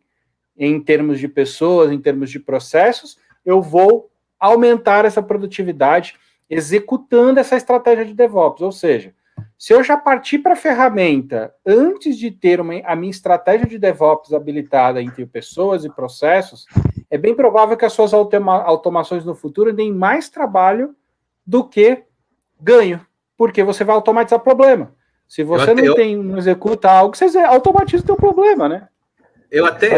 em termos de pessoas, em termos de processos, eu vou aumentar essa produtividade executando essa estratégia de DevOps. Ou seja, se eu já partir para a ferramenta antes de ter a minha estratégia de DevOps habilitada entre pessoas e processos, é bem provável que as suas automações no futuro deem mais trabalho do que ganho, porque você vai automatizar problema. Se você não executa algo, você automatiza o teu problema, né? Eu até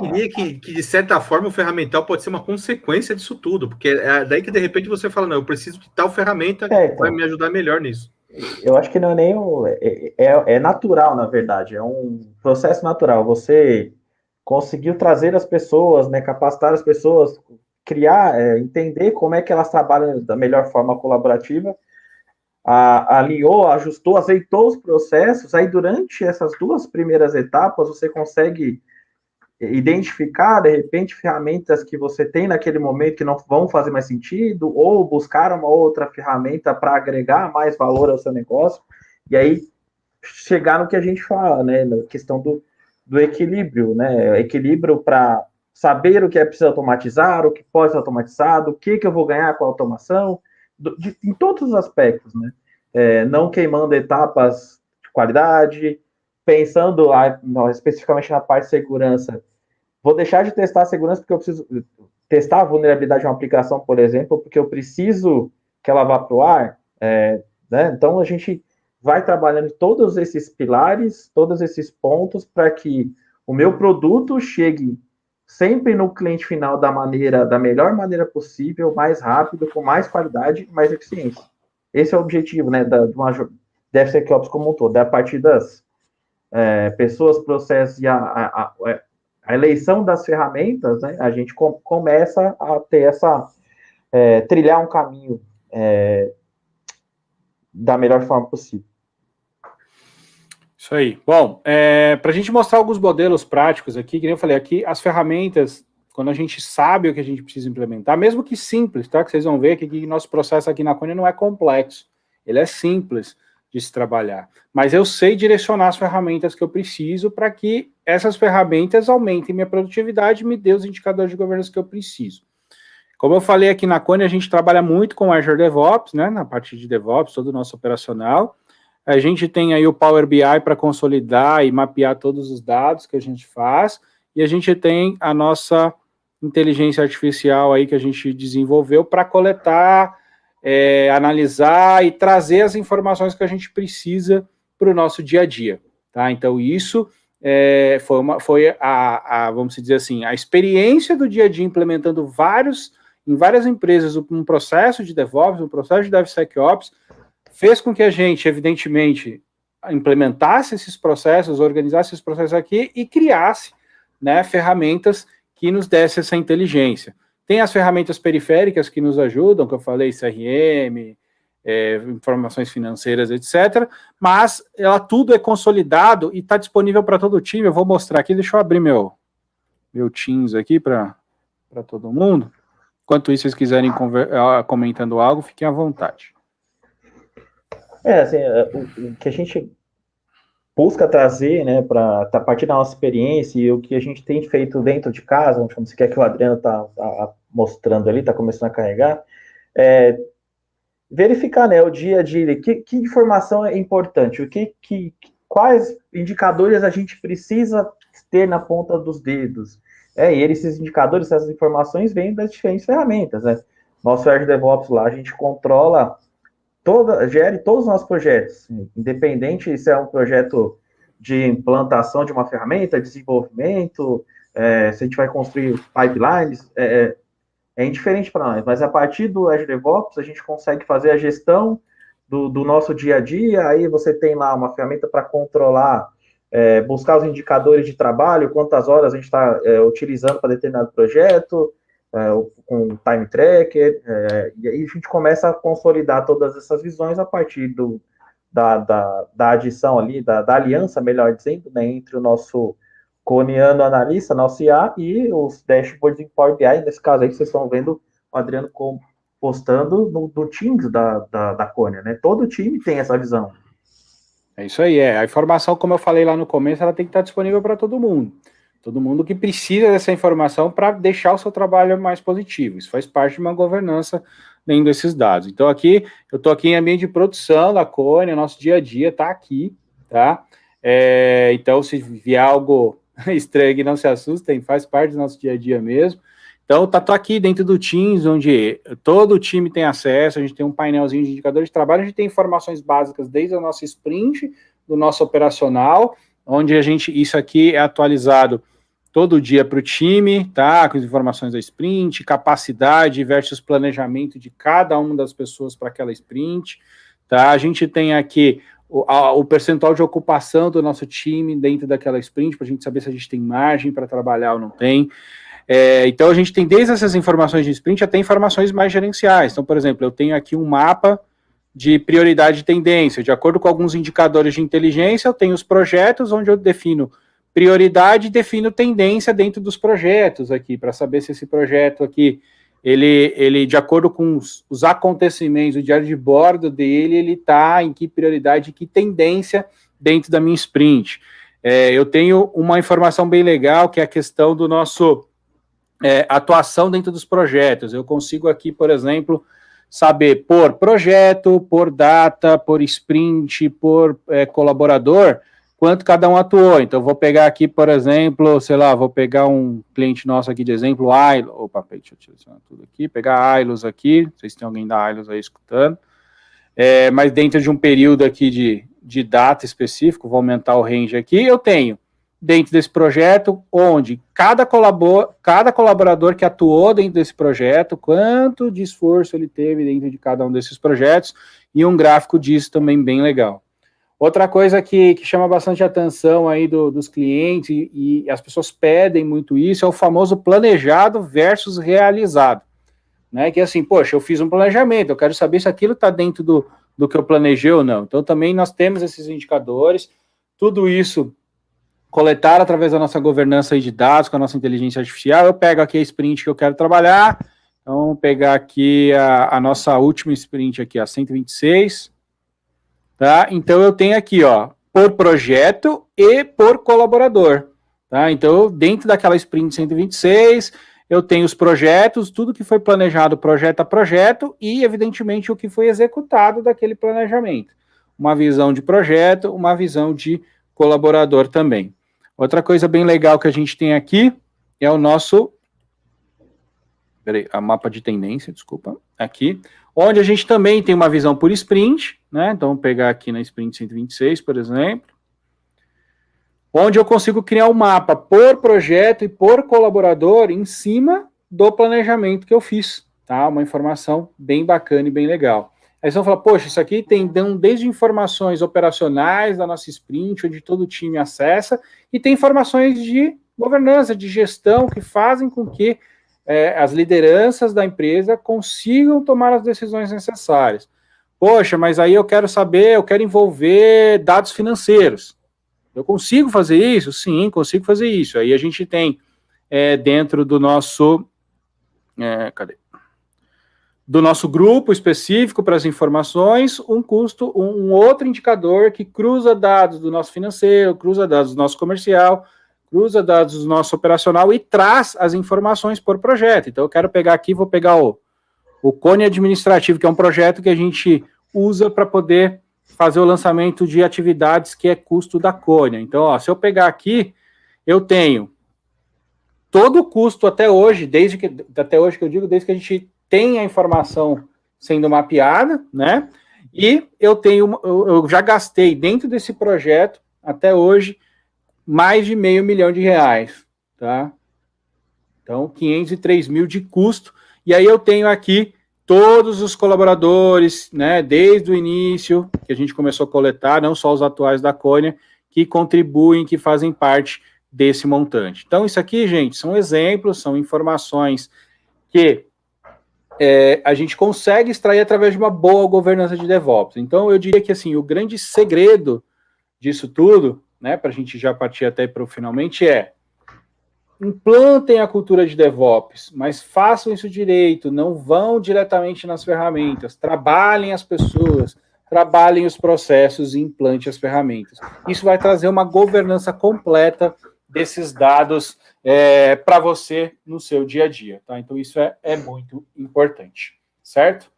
diria que, de certa forma, o ferramental pode ser uma consequência disso tudo, porque é daí que, de repente, você fala, não, eu preciso de tal ferramenta que então, vai me ajudar melhor nisso. Eu acho que não é nem... É natural, na verdade, é um processo natural. Você conseguiu trazer as pessoas, né, capacitar as pessoas, criar, entender como é que elas trabalham da melhor forma colaborativa, alinhou, ajustou, aceitou os processos, aí durante essas 2 primeiras etapas você consegue identificar, de repente, ferramentas que você tem naquele momento que não vão fazer mais sentido, ou buscar uma outra ferramenta para agregar mais valor ao seu negócio, e aí chegar no que a gente fala, né, na questão do equilíbrio, né, equilíbrio para saber o que é preciso automatizar, o que pode ser automatizado, o que eu vou ganhar com a automação, em todos os aspectos, né, não queimando etapas de qualidade, pensando especificamente na parte de segurança. Vou deixar de testar a segurança porque eu preciso testar a vulnerabilidade de uma aplicação, por exemplo, porque eu preciso que ela vá para o ar, né? Então a gente vai trabalhando todos esses pilares, todos esses pontos para que o meu produto chegue sempre no cliente final da melhor maneira possível, mais rápido, com mais qualidade e mais eficiência. Esse é o objetivo, né, de uma DevSecOps como um todo, a partir das pessoas, processos e a eleição das ferramentas, né, a gente começa a ter trilhar um caminho da melhor forma possível. Isso aí. Bom, para a gente mostrar alguns modelos práticos aqui, que nem eu falei, aqui as ferramentas, quando a gente sabe o que a gente precisa implementar, mesmo que simples, tá? Que vocês vão ver que nosso processo aqui na Cônia não é complexo, ele é simples de se trabalhar. Mas eu sei direcionar as ferramentas que eu preciso para que essas ferramentas aumentem minha produtividade e me dê os indicadores de governança que eu preciso. Como eu falei aqui na Cônia, a gente trabalha muito com Azure DevOps, né? Na parte de DevOps, todo o nosso operacional. A gente tem aí o Power BI para consolidar e mapear todos os dados que a gente faz, e a gente tem a nossa inteligência artificial aí que a gente desenvolveu para coletar, analisar e trazer as informações que a gente precisa para o nosso dia a dia, tá? Então isso foi vamos dizer assim, a experiência do dia a dia implementando em várias empresas um processo de DevOps, um processo de DevSecOps, fez com que a gente, evidentemente, implementasse esses processos, organizasse esses processos aqui e criasse, né, ferramentas que nos dessem essa inteligência. Tem as ferramentas periféricas que nos ajudam, que eu falei, CRM, informações financeiras, etc., mas ela tudo é consolidado e está disponível para todo o time. Eu vou mostrar aqui, deixa eu abrir meu Teams aqui para todo mundo. Enquanto isso, vocês quiserem comentando algo, fiquem à vontade. Assim, o que a gente busca trazer, né, a partir da nossa experiência e o que a gente tem feito dentro de casa, como você quer que o Adriano tá mostrando ali, está começando a carregar, verificar, né, o dia a dia, que informação é importante, quais indicadores a gente precisa ter na ponta dos dedos, e esses indicadores, essas informações vêm das diferentes ferramentas, né, nosso Azure DevOps lá, a gente controla gere todos os nossos projetos, independente se é um projeto de implantação de uma ferramenta, desenvolvimento, se a gente vai construir pipelines, é indiferente para nós, mas a partir do Azure DevOps a gente consegue fazer a gestão do nosso dia a dia, aí você tem lá uma ferramenta para controlar, buscar os indicadores de trabalho, quantas horas a gente está utilizando para determinado projeto, com time tracker, e aí a gente começa a consolidar todas essas visões a partir da adição ali, da aliança, melhor dizendo, né, entre o nosso coniano analista, nosso IA, e os dashboards em Power BI, nesse caso aí que vocês estão vendo o Adriano postando no Teams da Cônia, né? Todo time tem essa visão. É isso aí, a informação, como eu falei lá no começo, ela tem que estar disponível para todo mundo. Todo mundo que precisa dessa informação para deixar o seu trabalho mais positivo. Isso faz parte de uma governança dentro desses dados. Então, aqui, eu estou aqui em ambiente de produção da Cônia, nosso dia a dia está aqui, tá? Então, se vier algo estranho aqui, não se assustem, faz parte do nosso dia a dia mesmo. Então, tô aqui dentro do Teams, onde todo o time tem acesso, a gente tem um painelzinho de indicadores de trabalho, a gente tem informações básicas desde a nossa sprint, do nosso operacional, onde isso aqui é atualizado todo dia para o time, tá? Com as informações da sprint, capacidade versus planejamento de cada uma das pessoas para aquela sprint, tá? A gente tem aqui o percentual de ocupação do nosso time dentro daquela sprint, para a gente saber se a gente tem margem para trabalhar ou não tem. Então, a gente tem desde essas informações de sprint até informações mais gerenciais. Então, por exemplo, eu tenho aqui um mapa de prioridade e tendência. De acordo com alguns indicadores de inteligência, eu tenho os projetos onde eu defino prioridade e defino tendência dentro dos projetos aqui, para saber se esse projeto aqui, ele de acordo com os acontecimentos, o diário de bordo dele, ele está em que prioridade, que tendência dentro da minha sprint. Eu tenho uma informação bem legal, que é a questão do nosso atuação dentro dos projetos. Eu consigo aqui, por exemplo, saber por projeto, por data, por sprint, por colaborador, quanto cada um atuou. Então, vou pegar aqui, por exemplo, sei lá, vou pegar um cliente nosso aqui de exemplo, opa, deixa eu tirar tudo aqui, pegar a Ailos aqui, não sei se tem alguém da Ailos aí escutando, mas dentro de um período aqui de data específico, vou aumentar o range aqui, eu tenho, dentro desse projeto, onde cada colaborador que atuou dentro desse projeto, quanto de esforço ele teve dentro de cada um desses projetos, e um gráfico disso também bem legal. Outra coisa que chama bastante atenção aí dos clientes, e as pessoas pedem muito isso, é o famoso planejado versus realizado, né? Que é assim, poxa, eu fiz um planejamento, eu quero saber se aquilo está dentro do que eu planejei ou não. Então, também nós temos esses indicadores, tudo isso coletado através da nossa governança aí de dados, com a nossa inteligência artificial. Eu pego aqui a sprint que eu quero trabalhar, então, vamos pegar aqui a nossa última sprint aqui, a 126, tá? Então, eu tenho aqui, ó, por projeto e por colaborador, tá? Então, dentro daquela sprint 126, eu tenho os projetos, tudo que foi planejado projeto a projeto e, evidentemente, o que foi executado daquele planejamento. Uma visão de projeto, uma visão de colaborador também. Outra coisa bem legal que a gente tem aqui é o nosso... Peraí, a mapa de tendência, desculpa, aqui, onde a gente também tem uma visão por sprint, né? Então, vou pegar aqui na sprint 126, por exemplo, onde eu consigo criar um mapa por projeto e por colaborador em cima do planejamento que eu fiz, tá? Uma informação bem bacana e bem legal. Aí vocês vão falar, poxa, isso aqui tem desde informações operacionais da nossa sprint, onde todo o time acessa, e tem informações de governança, de gestão, que fazem com que as lideranças da empresa consigam tomar as decisões necessárias. Poxa, mas aí eu quero saber, eu quero envolver dados financeiros. Eu consigo fazer isso? Sim, consigo fazer isso. Aí a gente tem dentro do nosso... do nosso grupo específico para as informações, um outro indicador que cruza dados do nosso financeiro, cruza dados do nosso comercial, cruza dados do nosso operacional e traz as informações por projeto. Então, eu quero pegar aqui, vou pegar o Cone Administrativo, que é um projeto que a gente usa para poder fazer o lançamento de atividades que é custo da Cone. Então, ó, se eu pegar aqui, eu tenho todo o custo até hoje, desde que a gente tem a informação sendo mapeada, né? E eu já gastei dentro desse projeto, até hoje, mais de R$500 mil, tá? Então, 503 mil de custo, e aí eu tenho aqui todos os colaboradores, né, desde o início, que a gente começou a coletar, não só os atuais da Cônia, que contribuem, que fazem parte desse montante. Então, isso aqui, gente, são exemplos, são informações que a gente consegue extrair através de uma boa governança de DevOps. Então, eu diria que, assim, o grande segredo disso tudo, né, para a gente já partir até para o finalmente, implantem a cultura de DevOps, mas façam isso direito, não vão diretamente nas ferramentas, trabalhem as pessoas, trabalhem os processos e implante as ferramentas. Isso vai trazer uma governança completa desses dados para você no seu dia a dia, tá? Então, isso é muito importante, certo?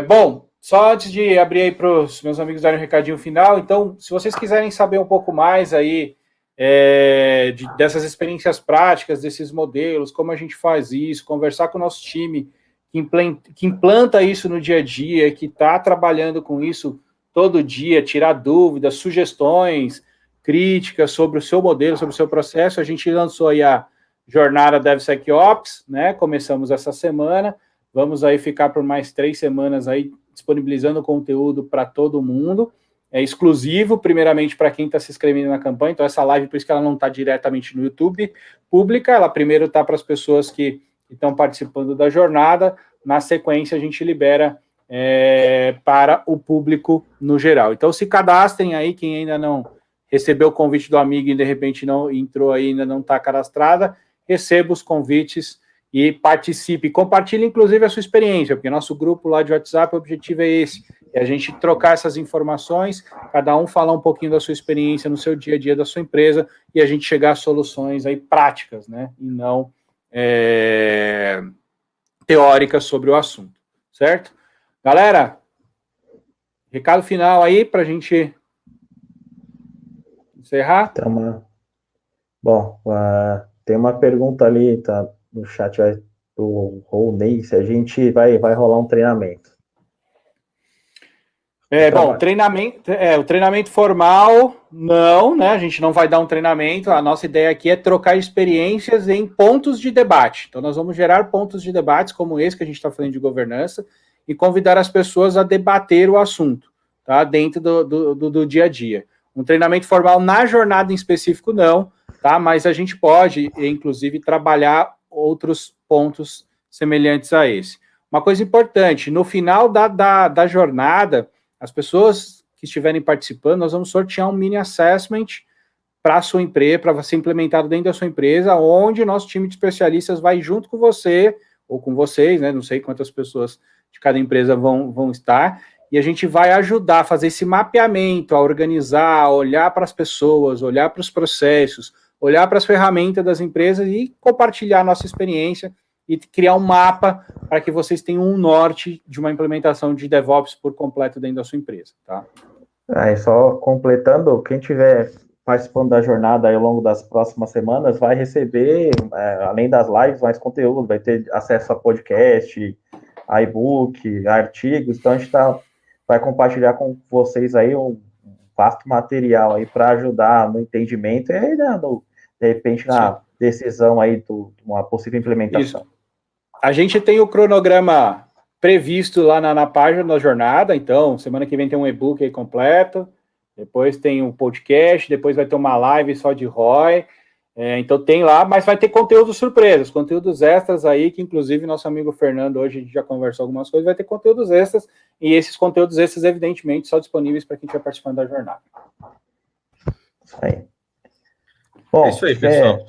Bom, só antes de abrir aí para os meus amigos darem um recadinho final, então, se vocês quiserem saber um pouco mais aí dessas experiências práticas, desses modelos, como a gente faz isso, conversar com o nosso time que implanta isso no dia a dia, que está trabalhando com isso todo dia, tirar dúvidas, sugestões, críticas sobre o seu modelo, sobre o seu processo. A gente lançou aí a jornada DevSecOps, né? Começamos essa semana. Vamos aí ficar por mais 3 semanas aí disponibilizando conteúdo para todo mundo. É exclusivo, primeiramente, para quem está se inscrevendo na campanha. Então, essa live, por isso que ela não está diretamente no YouTube, pública. Ela primeiro está para as pessoas que estão participando da jornada. Na sequência, a gente libera para o público no geral. Então, se cadastrem aí, quem ainda não recebeu o convite do amigo e, de repente, não entrou aí, ainda não está cadastrada, receba os convites e participe, compartilhe inclusive a sua experiência, porque nosso grupo lá de WhatsApp, o objetivo é esse, é a gente trocar essas informações, cada um falar um pouquinho da sua experiência no seu dia a dia da sua empresa e a gente chegar a soluções aí práticas, né, e não teóricas sobre o assunto, certo? Galera, recado final aí para a gente encerrar? Bom, tem uma pergunta ali, tá? No chat do Rodney, se a gente vai rolar um treinamento. Bom, o treinamento formal, não, né? A gente não vai dar um treinamento. A nossa ideia aqui é trocar experiências em pontos de debate. Então, nós vamos gerar pontos de debates como esse que a gente está falando de governança e convidar as pessoas a debater o assunto, tá? Dentro do dia a dia. Um treinamento formal na jornada em específico, não, tá? Mas a gente pode, inclusive, trabalhar outros pontos semelhantes a esse. Uma coisa importante, no final da jornada, as pessoas que estiverem participando, nós vamos sortear um mini assessment para a sua empresa, para ser implementado dentro da sua empresa, onde nosso time de especialistas vai junto com você, ou com vocês, né? Não sei quantas pessoas de cada empresa vão estar, e a gente vai ajudar a fazer esse mapeamento, a organizar, a olhar para as pessoas, olhar para os processos, olhar para as ferramentas das empresas e compartilhar a nossa experiência e criar um mapa para que vocês tenham um norte de uma implementação de DevOps por completo dentro da sua empresa, tá? Só completando, quem tiver participando da jornada aí ao longo das próximas semanas vai receber, além das lives, mais conteúdo, vai ter acesso a podcast, a e-book, a artigos, então a gente vai compartilhar com vocês aí um vasto material aí para ajudar no entendimento e de repente na decisão aí de uma possível implementação. Isso. A gente tem o cronograma previsto lá na página da jornada, então semana que vem tem um e-book aí completo, depois tem um podcast, depois vai ter uma live só de ROI, então tem lá, mas vai ter conteúdos surpresas, conteúdos extras aí, que inclusive nosso amigo Fernando, hoje a gente já conversou algumas coisas, vai ter conteúdos extras, e esses conteúdos extras, evidentemente, só disponíveis para quem estiver participando da jornada. Isso aí. Bom, é isso aí, pessoal.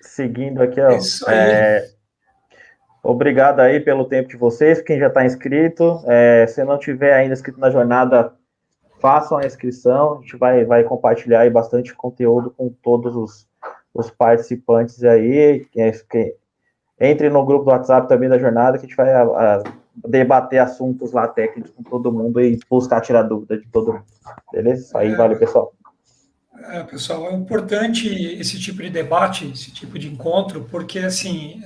Seguindo aqui, ó, isso aí. Obrigado aí pelo tempo de vocês, quem já está inscrito, se não tiver ainda inscrito na jornada, façam a inscrição, a gente vai compartilhar aí bastante conteúdo com todos os participantes aí, entre no grupo do WhatsApp também da jornada, que a gente vai debater assuntos lá técnicos com todo mundo e buscar tirar dúvida de todo mundo, beleza? Isso aí, valeu, pessoal. Pessoal, é importante esse tipo de debate, esse tipo de encontro, porque, assim,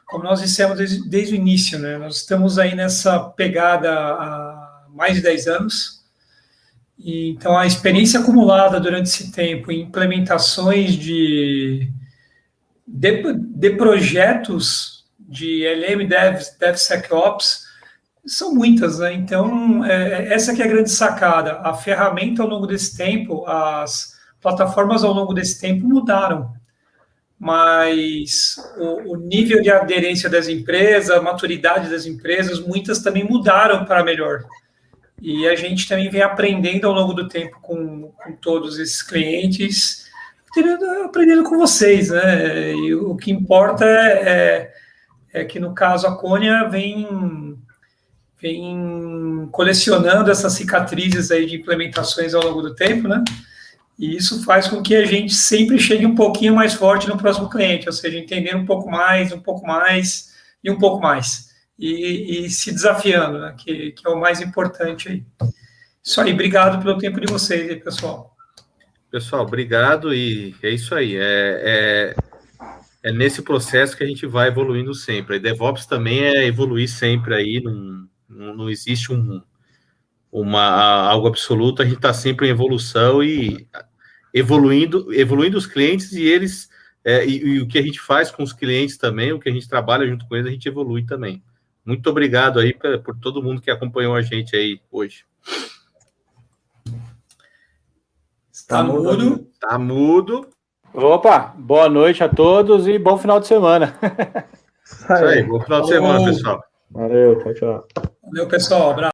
como nós dissemos desde o início, né, nós estamos aí nessa pegada há mais de 10 anos, e, então a experiência acumulada durante esse tempo em implementações de projetos de LM, DevSecOps, são muitas, né? Então, essa que é a grande sacada. A ferramenta, ao longo desse tempo, as plataformas, ao longo desse tempo, mudaram. Mas o nível de aderência das empresas, a maturidade das empresas, muitas também mudaram para melhor. E a gente também vem aprendendo ao longo do tempo com todos esses clientes, aprendendo com vocês, né? E o que importa é que, no caso, a Cônia vem colecionando essas cicatrizes aí de implementações ao longo do tempo, né? E isso faz com que a gente sempre chegue um pouquinho mais forte no próximo cliente, ou seja, entender um pouco mais e um pouco mais. E se desafiando, né? Que é o mais importante aí. Isso aí, obrigado pelo tempo de vocês aí, pessoal. Pessoal, obrigado, e é isso aí. É nesse processo que a gente vai evoluindo sempre. A DevOps também é evoluir sempre aí, não existe algo absoluto, a gente está sempre em evolução e evoluindo os clientes e eles, e o que a gente faz com os clientes também, o que a gente trabalha junto com eles, a gente evolui também. Muito obrigado aí por todo mundo que acompanhou a gente aí hoje. Está mudo? Está mudo. Opa, boa noite a todos e bom final de semana. Isso aí, bom final de semana, pessoal. Valeu, tchau, tchau. Valeu, pessoal. Abraço.